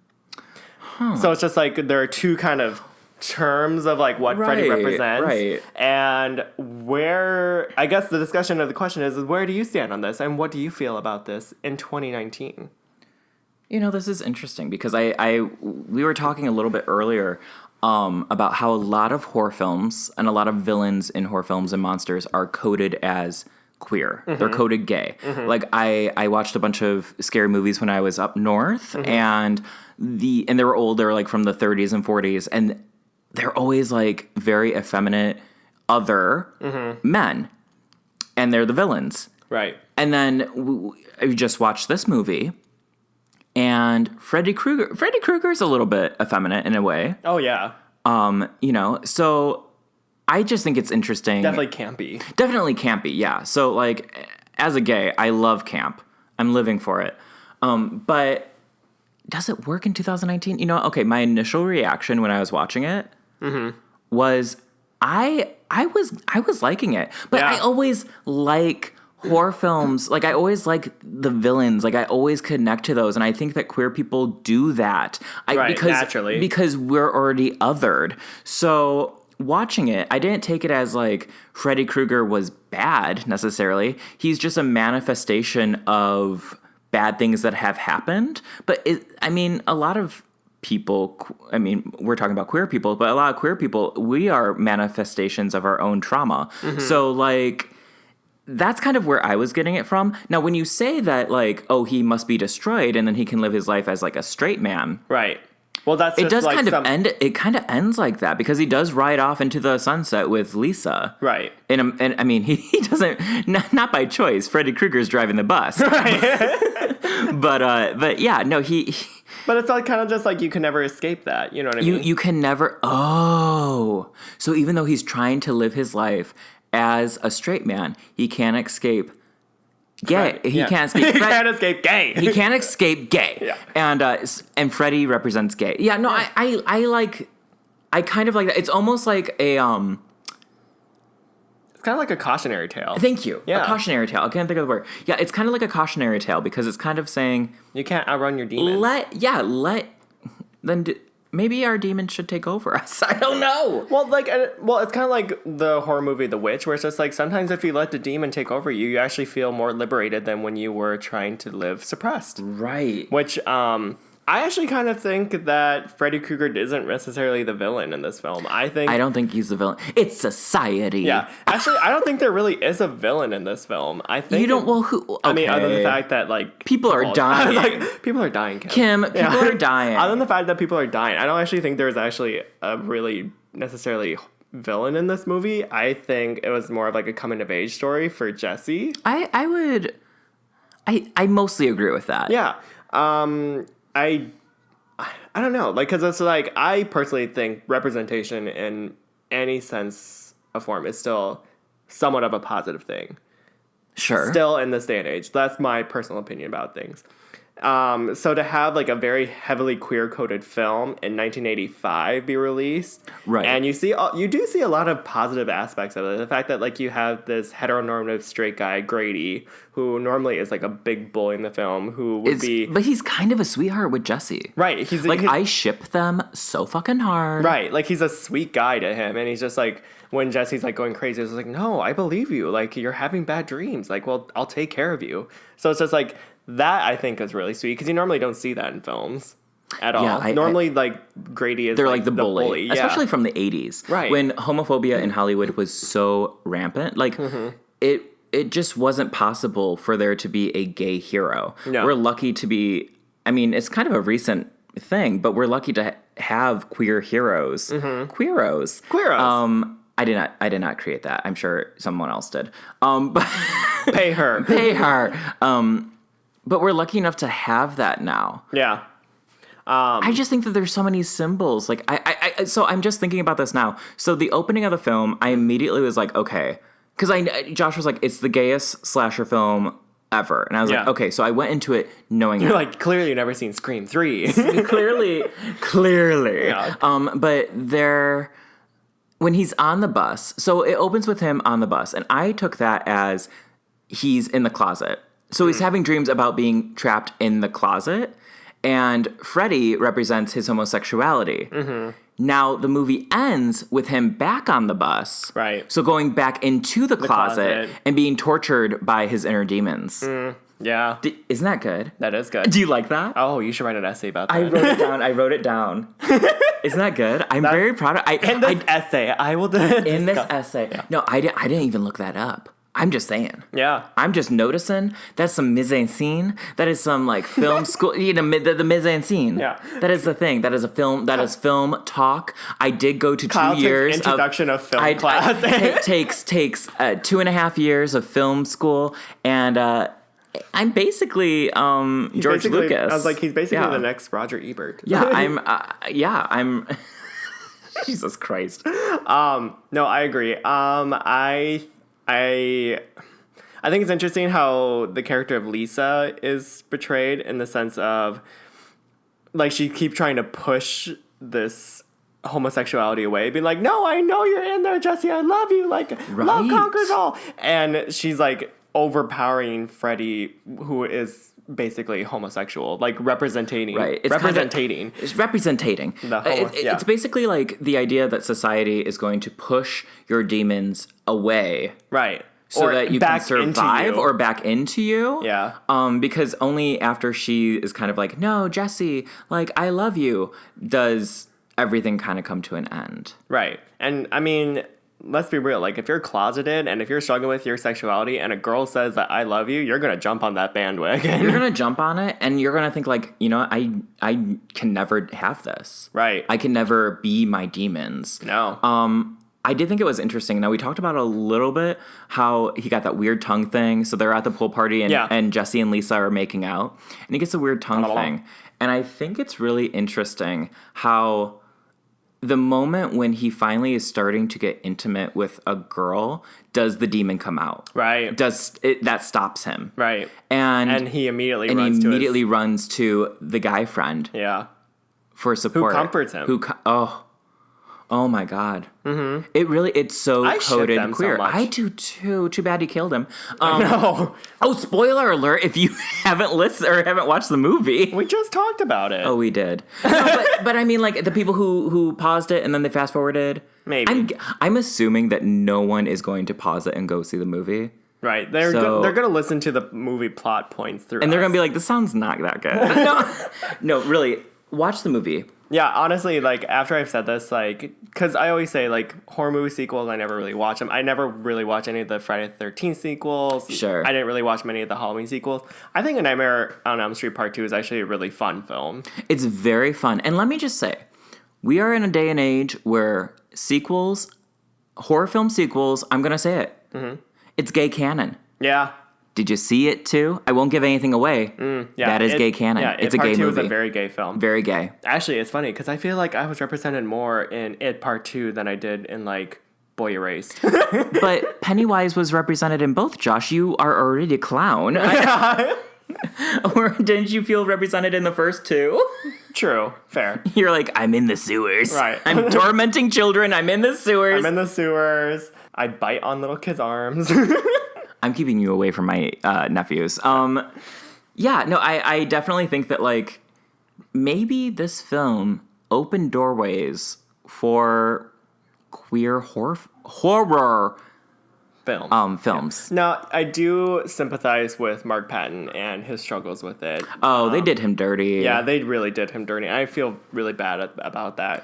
Speaker 1: So it's just like there are two kind of terms of like what Freddy represents.
Speaker 2: Right.
Speaker 1: And where, I guess the discussion of the question is where do you stand on this, and what do you feel about this in 2019?
Speaker 2: You know, this is interesting because we were talking a little bit earlier about how a lot of horror films and a lot of villains in horror films and monsters are coded as queer. Mm-hmm. They're coded gay. Mm-hmm. Like I watched a bunch of scary movies when I was up north, and they were old. They were like from the 30s and 40s, and they're always like very effeminate other men, and they're the villains. Right. And then we just watched this movie. And Freddy Krueger's a little bit effeminate in a way.
Speaker 1: Oh, yeah.
Speaker 2: You know, so I just think it's interesting.
Speaker 1: Definitely campy,
Speaker 2: yeah. So, like, as a gay, I love camp. I'm living for it. But does it work in 2019? You know, okay, my initial reaction when I was watching it was I was liking it. But I always like horror films, like I always like the villains, like I always connect to those, and I think that queer people do that. Naturally. Because we're already othered. So watching it, I didn't take it as like Freddy Krueger was bad necessarily. He's just a manifestation of bad things that have happened. But a lot of people, we're talking about queer people, but a lot of queer people, we are manifestations of our own trauma. So like, that's kind of where I was getting it from. Now, when you say that, like, oh, he must be destroyed and then he can live his life as, like, a straight man. Right. Well, that's just it kind of ends like that because he does ride off into the sunset with Lisa. Right. And I mean, he doesn't, not by choice. Freddy Krueger's driving the bus. Right. but yeah, no, he
Speaker 1: but it's like kind of just like you can never escape that. You know what I mean?
Speaker 2: You can never. Oh. So even though he's trying to live his life as a straight man, he can't escape gay. He can't escape.
Speaker 1: He can't escape gay.
Speaker 2: He can't escape gay. Yeah. And Freddy represents gay. Yeah. No, I kind of like that. It's almost like a
Speaker 1: It's kind of like a cautionary tale.
Speaker 2: Thank you. Yeah. A cautionary tale. I can't think of the word. Yeah. It's kind of like a cautionary tale because it's kind of saying
Speaker 1: you can't outrun your demons.
Speaker 2: Maybe our demons should take over us. I don't know.
Speaker 1: Well, it's kind of like the horror movie The Witch, where it's just like sometimes if you let the demon take over you, you actually feel more liberated than when you were trying to live suppressed. Right. Which, I actually kind of think that Freddy Krueger isn't necessarily the villain in this film. I
Speaker 2: don't think he's the villain. It's society.
Speaker 1: Yeah. Actually, I don't think there really is a villain in this film. I think
Speaker 2: you don't. Well, who? Okay.
Speaker 1: I mean, other than the fact that like
Speaker 2: people are dying.
Speaker 1: People are dying.
Speaker 2: Kim, people are dying.
Speaker 1: Other than the fact that people are dying, I don't actually think there's actually a really necessarily villain in this movie. I think it was more of like a coming of age story for Jesse.
Speaker 2: I mostly agree with that.
Speaker 1: Yeah. I don't know, like, because it's like, I personally think representation in any sense a form is still somewhat of a positive thing.
Speaker 2: Sure.
Speaker 1: Still in this day and age. That's my personal opinion about things. So to have like a very heavily queer coded film in 1985 be released,
Speaker 2: right?
Speaker 1: And you do see a lot of positive aspects of it. The fact that like you have this heteronormative straight guy Grady, who normally is like a big bully in the film,
Speaker 2: but he's kind of a sweetheart with Jesse,
Speaker 1: right?
Speaker 2: I ship them so fucking hard,
Speaker 1: right? Like he's a sweet guy to him, and he's just like when Jesse's like going crazy, it's like, no, I believe you. Like you're having bad dreams. Like, well, I'll take care of you. So it's just like. That, I think, is really sweet, because you normally don't see that in films at all.
Speaker 2: Yeah,
Speaker 1: normally, Grady is
Speaker 2: they're like the bully.
Speaker 1: Yeah.
Speaker 2: Especially from the 80s.
Speaker 1: Right.
Speaker 2: When homophobia in Hollywood was so rampant. Like, it just wasn't possible for there to be a gay hero.
Speaker 1: No.
Speaker 2: We're lucky to be... I mean, it's kind of a recent thing, but we're lucky to have queer heroes. Queeros. I did not create that. I'm sure someone else did. But
Speaker 1: Pay her.
Speaker 2: Pay her. But we're lucky enough to have that now.
Speaker 1: Yeah.
Speaker 2: I just think that there's so many symbols. Like, so I'm just thinking about this now. So the opening of the film, I immediately was like, okay. Because Josh was like, it's the gayest slasher film ever. And I was like, okay. So I went into it knowing
Speaker 1: You're like, clearly you've never seen Scream 3.
Speaker 2: clearly. Yeah. But when he's on the bus, so it opens with him on the bus. And I took that as he's in the closet. So he's having dreams about being trapped in the closet, and Freddy represents his homosexuality. Now, the movie ends with him back on the bus.
Speaker 1: Right.
Speaker 2: So going back into the closet and being tortured by his inner demons.
Speaker 1: Yeah.
Speaker 2: Isn't that good?
Speaker 1: That is good.
Speaker 2: Do you like that?
Speaker 1: Oh, you should write an essay about that.
Speaker 2: I wrote it down. Isn't that good? I'm very proud of it.
Speaker 1: In this essay, I will
Speaker 2: In this essay. Yeah. No, I didn't even look that up. I'm just saying.
Speaker 1: Yeah.
Speaker 2: I'm just noticing. That's some mise en scene. That is some like film school, the mise en scene.
Speaker 1: Yeah.
Speaker 2: That is the thing. That is a film. That is film talk. I did go to
Speaker 1: Kyle
Speaker 2: 2 years
Speaker 1: introduction of film class.
Speaker 2: takes 2.5 years of film school, and I'm basically George Lucas.
Speaker 1: I was like, he's basically the next Roger Ebert.
Speaker 2: Yeah, I'm. Jesus Christ.
Speaker 1: No, I agree. I think it's interesting how the character of Lisa is portrayed, in the sense of, like, she keeps trying to push this homosexuality away, being like, no, I know you're in there, Jesse, I love you, like, love conquers all. And she's, like, overpowering Freddy, who is basically homosexual, like representing. Right. It's representing.
Speaker 2: It's representing. It's basically like the idea that society is going to push your demons away.
Speaker 1: Right.
Speaker 2: So that you can survive or back into you.
Speaker 1: Yeah.
Speaker 2: Because only after she is kind of like, no, Jesse, like, I love you, does everything kind of come to an end.
Speaker 1: Right. And I mean, let's be real. Like, if you're closeted and if you're struggling with your sexuality and a girl says that I love you, you're going to jump on that bandwagon.
Speaker 2: You're going to jump on it, and you're going to think, like, you know, I can never have this.
Speaker 1: Right.
Speaker 2: I can never be my demons.
Speaker 1: No.
Speaker 2: I did think it was interesting. Now, we talked about a little bit how he got that weird tongue thing. So they're at the pool party, and Jesse and Lisa are making out, and he gets a weird tongue thing. And I think it's really interesting how the moment when he finally is starting to get intimate with a girl, does the demon come out?
Speaker 1: Right.
Speaker 2: That stops him?
Speaker 1: Right.
Speaker 2: And
Speaker 1: he immediately
Speaker 2: runs to the guy friend.
Speaker 1: Yeah.
Speaker 2: For support.
Speaker 1: Who comforts him.
Speaker 2: Oh my God. Mm-hmm. It's so coded queer.
Speaker 1: So much.
Speaker 2: I do too. Too bad he killed him.
Speaker 1: No.
Speaker 2: Oh, spoiler alert! If you haven't listened or haven't watched the movie,
Speaker 1: we just talked about it.
Speaker 2: Oh, we did. No, but I mean, like, the people who paused it and then they fast forwarded.
Speaker 1: Maybe.
Speaker 2: I'm assuming that no one is going to pause it and go see the movie.
Speaker 1: Right. They're going to listen to the movie plot points through.
Speaker 2: And they're going to be like, this sounds not that good. No, really. Watch the movie.
Speaker 1: Yeah, honestly, like, after I've said this, like, because I always say, like, horror movie sequels, I never really watch them. I never really watch any of the Friday the 13th sequels.
Speaker 2: Sure.
Speaker 1: I didn't really watch many of the Halloween sequels. I think A Nightmare on Elm Street Part 2 is actually a really fun film.
Speaker 2: It's very fun. And let me just say, we are in a day and age where sequels, horror film sequels, I'm going to say it, it's gay canon.
Speaker 1: Yeah.
Speaker 2: Did you see it too? I won't give anything away.
Speaker 1: Yeah,
Speaker 2: that is gay canon.
Speaker 1: Yeah,
Speaker 2: it's a gay movie.
Speaker 1: Part 2 is a very gay film.
Speaker 2: Very gay.
Speaker 1: Actually, it's funny because I feel like I was represented more in It Part 2 than I did in, like, Boy Erased.
Speaker 2: But Pennywise was represented in both. Josh, you are already a clown. Or didn't you feel represented in the first two?
Speaker 1: True. Fair.
Speaker 2: You're like, I'm in the sewers.
Speaker 1: Right.
Speaker 2: I'm tormenting children. I'm in the sewers.
Speaker 1: I'm in the sewers. I bite on little kids' arms.
Speaker 2: I'm keeping you away from my nephews. Yeah, no, I definitely think that, like, maybe this film opened doorways for queer horror films.
Speaker 1: Yeah. Now, I do sympathize with Mark Patton and his struggles with it.
Speaker 2: Oh, they did him dirty.
Speaker 1: Yeah, they really did him dirty. I feel really bad about that.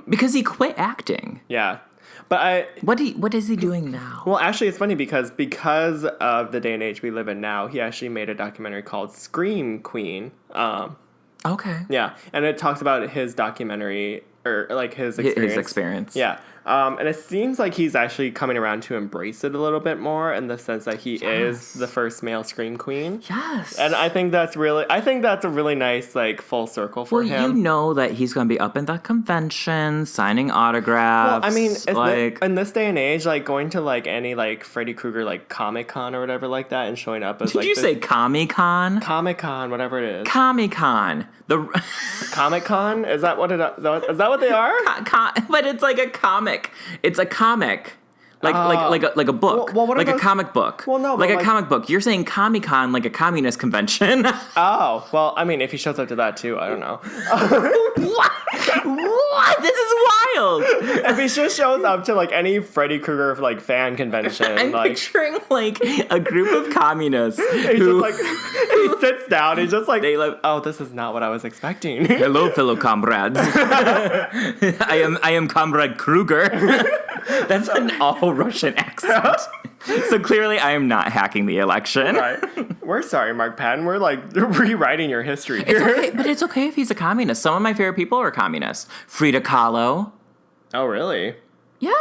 Speaker 2: Because he quit acting.
Speaker 1: Yeah. But
Speaker 2: what is he doing now?
Speaker 1: Well, actually, it's funny because of the day and age we live in now, he actually made a documentary called Scream Queen.
Speaker 2: Okay.
Speaker 1: Yeah, and it talks about his documentary, or like his experience.
Speaker 2: His experience.
Speaker 1: Yeah. And it seems like he's actually coming around to embrace it a little bit more in the sense that he is the first male Scream Queen.
Speaker 2: Yes.
Speaker 1: And I think that's a really nice, like, full circle for him.
Speaker 2: Well, you know that he's going to be up in that convention, signing autographs.
Speaker 1: Well, I mean,
Speaker 2: like,
Speaker 1: in this day and age, like, going to, like, any, like, Freddy Krueger, like, Comic-Con or whatever like that and showing up as,
Speaker 2: did you say Comic-Con?
Speaker 1: Comic-Con, whatever it is.
Speaker 2: Comic-Con.
Speaker 1: Comic-Con? Is that what what they are?
Speaker 2: But it's like a comic. It's a comic. Like a book.
Speaker 1: Well, what
Speaker 2: like
Speaker 1: are
Speaker 2: a
Speaker 1: those?
Speaker 2: comic book.
Speaker 1: Well, no,
Speaker 2: like
Speaker 1: but
Speaker 2: a comic book. You're saying Comic-Con like a communist convention.
Speaker 1: Oh, well, I mean, if he shows up to that too, I don't know.
Speaker 2: What? This is wild.
Speaker 1: If he just shows up to, like, any Freddy Krueger, like, fan convention,
Speaker 2: I'm
Speaker 1: like,
Speaker 2: picturing like a group of communists
Speaker 1: he's
Speaker 2: who
Speaker 1: just like, he sits down, he's just like,
Speaker 2: they like,
Speaker 1: oh, this is not what I was expecting.
Speaker 2: hello, fellow comrades. I am Comrade Kruger. That's an awful Russian accent. So clearly I am not hacking the election.
Speaker 1: Right. We're sorry, Mark Patton. We're, like, rewriting your history here.
Speaker 2: It's okay, but it's okay if he's a communist. Some of my favorite people are communists. Frida Kahlo.
Speaker 1: Oh, really?
Speaker 2: Yeah.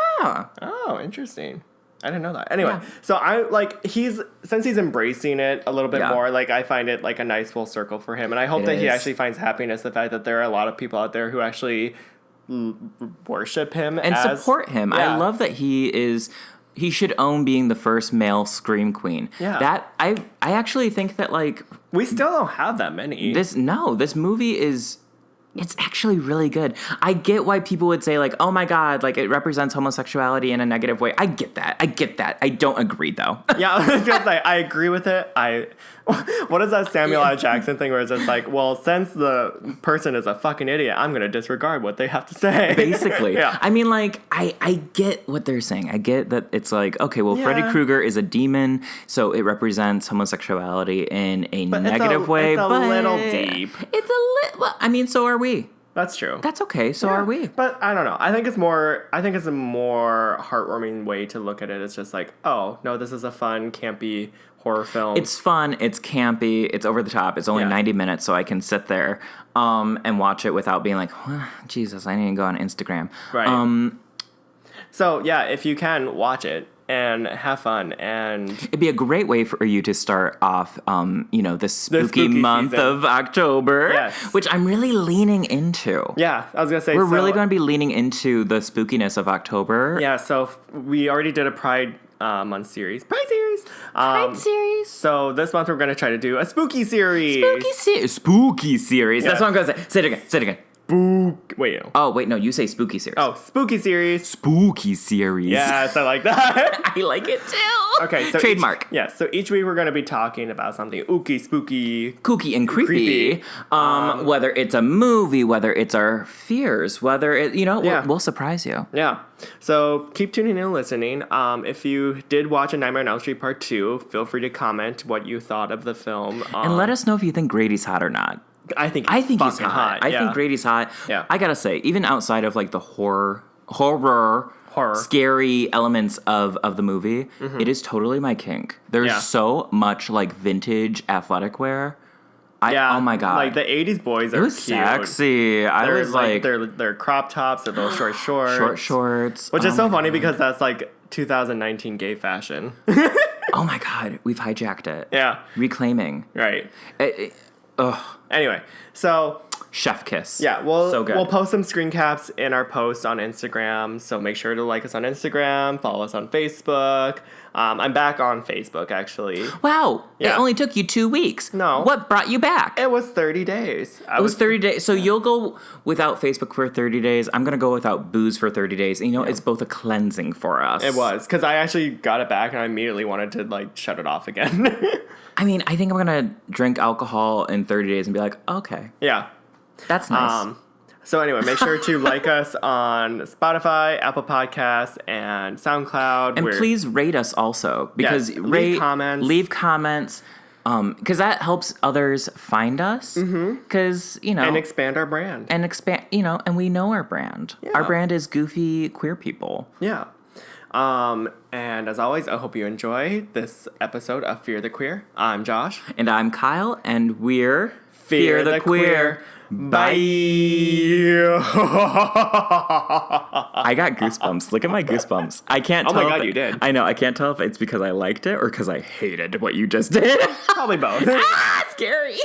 Speaker 1: Oh, interesting. I didn't know that. Anyway,
Speaker 2: Yeah.
Speaker 1: so I, like, since he's embracing it a little bit
Speaker 2: Yeah.
Speaker 1: more, like, I find it, like, a nice full circle for him. And I hope that he actually finds happiness, the fact that there are a lot of people out there who actually worship him
Speaker 2: And
Speaker 1: as,
Speaker 2: support him.
Speaker 1: Yeah.
Speaker 2: I love that he should own being the first male Scream Queen.
Speaker 1: Yeah.
Speaker 2: That I actually think that, like,
Speaker 1: We still don't have that many.
Speaker 2: this movie it's actually really good. I get why people would say, like, oh my God, like, it represents homosexuality in a negative way. I get that. I don't agree, though.
Speaker 1: Yeah, I was gonna say, I agree with it. What is that Samuel L. Jackson thing where it's just like, well, since the person is a fucking idiot, I'm gonna disregard what they have to say.
Speaker 2: Basically.
Speaker 1: Yeah.
Speaker 2: I mean, like, I get what they're saying. I get that it's like, okay, well,
Speaker 1: Yeah.
Speaker 2: Freddy Krueger is a demon, so it represents homosexuality in a negative way.
Speaker 1: It's a
Speaker 2: but
Speaker 1: little deep.
Speaker 2: It's a little, well, I mean, so are we.
Speaker 1: That's true.
Speaker 2: That's okay, so
Speaker 1: Yeah.
Speaker 2: are we.
Speaker 1: But I don't know. I think it's a more heartwarming way to look at it. It's just like, oh, no, this is a fun, campy horror film.
Speaker 2: It's fun, it's campy, it's over the top. It's only 90 minutes, so I can sit there and watch it without being like, Jesus, I need to go on Instagram.
Speaker 1: Right. So, yeah, if you can, watch it and have fun. And
Speaker 2: it'd be a great way for you to start off, the spooky month
Speaker 1: season
Speaker 2: of October,
Speaker 1: Yes.
Speaker 2: which I'm really leaning into.
Speaker 1: Yeah, I was going to say.
Speaker 2: We're really going to be leaning into the spookiness of October.
Speaker 1: Yeah, so we already did a Pride month series. Pride series.
Speaker 2: Series.
Speaker 1: So this month we're going to try to do a spooky series.
Speaker 2: Spooky series.
Speaker 1: Yes.
Speaker 2: That's what I'm going to say. Say it again.
Speaker 1: Wait.
Speaker 2: Oh, wait, no, you say spooky series.
Speaker 1: Oh, spooky series.
Speaker 2: Spooky series.
Speaker 1: Yes, I like that.
Speaker 2: I like it too.
Speaker 1: Okay, so
Speaker 2: trademark.
Speaker 1: So each week we're going to be talking about something ooky, spooky,
Speaker 2: kooky and creepy. Whether it's a movie, whether it's our fears, whether it, we'll surprise you.
Speaker 1: Yeah. So keep tuning in and listening. If you did watch A Nightmare on Elm Street Part 2, feel free to comment what you thought of the film.
Speaker 2: And let us know if you think Grady's hot or not.
Speaker 1: I think
Speaker 2: he's hot. I think Grady's hot.
Speaker 1: Yeah.
Speaker 2: I gotta say, even outside of like the horror, scary elements of the movie, it is totally my kink. There's so much like vintage athletic wear. Oh my God.
Speaker 1: Like the 80s boys are
Speaker 2: it was
Speaker 1: cute.
Speaker 2: Sexy. I was like
Speaker 1: they're crop tops, they're little short shorts.
Speaker 2: Short shorts.
Speaker 1: Which is so funny because that's like 2019 gay fashion.
Speaker 2: Oh my God. We've hijacked it.
Speaker 1: Yeah.
Speaker 2: Reclaiming.
Speaker 1: Right.
Speaker 2: Ugh.
Speaker 1: Anyway, so
Speaker 2: chef kiss.
Speaker 1: Yeah,
Speaker 2: so good.
Speaker 1: we'll post some screen caps in our post on Instagram, so make sure to like us on Instagram, follow us on Facebook. I'm back on Facebook, actually.
Speaker 2: Wow,
Speaker 1: Yeah.
Speaker 2: it only took you 2 weeks.
Speaker 1: No.
Speaker 2: What brought you back?
Speaker 1: It was 30 days.
Speaker 2: It was 30 days. So you'll go without Facebook for 30 days. I'm going to go without booze for 30 days. And it's both a cleansing for us.
Speaker 1: It was, because I actually got it back and I immediately wanted to, like, shut it off again.
Speaker 2: I mean, I think I'm going to drink alcohol in 30 days and be like, okay.
Speaker 1: Yeah.
Speaker 2: That's nice.
Speaker 1: So anyway, make sure to like us on Spotify, Apple Podcasts, and SoundCloud.
Speaker 2: And please rate us also. Because
Speaker 1: leave comments.
Speaker 2: Leave comments. Because that helps others find us. Because,
Speaker 1: And expand our brand.
Speaker 2: And and we know our brand.
Speaker 1: Yeah.
Speaker 2: Our brand is goofy queer people.
Speaker 1: Yeah. And as always, I hope you enjoy this episode of Fear the Queer. I'm Josh.
Speaker 2: And I'm Kyle, and we're Fear the Queer.
Speaker 1: Bye.
Speaker 2: I got goosebumps. Look at my goosebumps. I can't tell.
Speaker 1: Oh my God, you did.
Speaker 2: I know. I can't tell if it's because I liked it or because I hated what you just did.
Speaker 1: Probably both.
Speaker 2: Scary.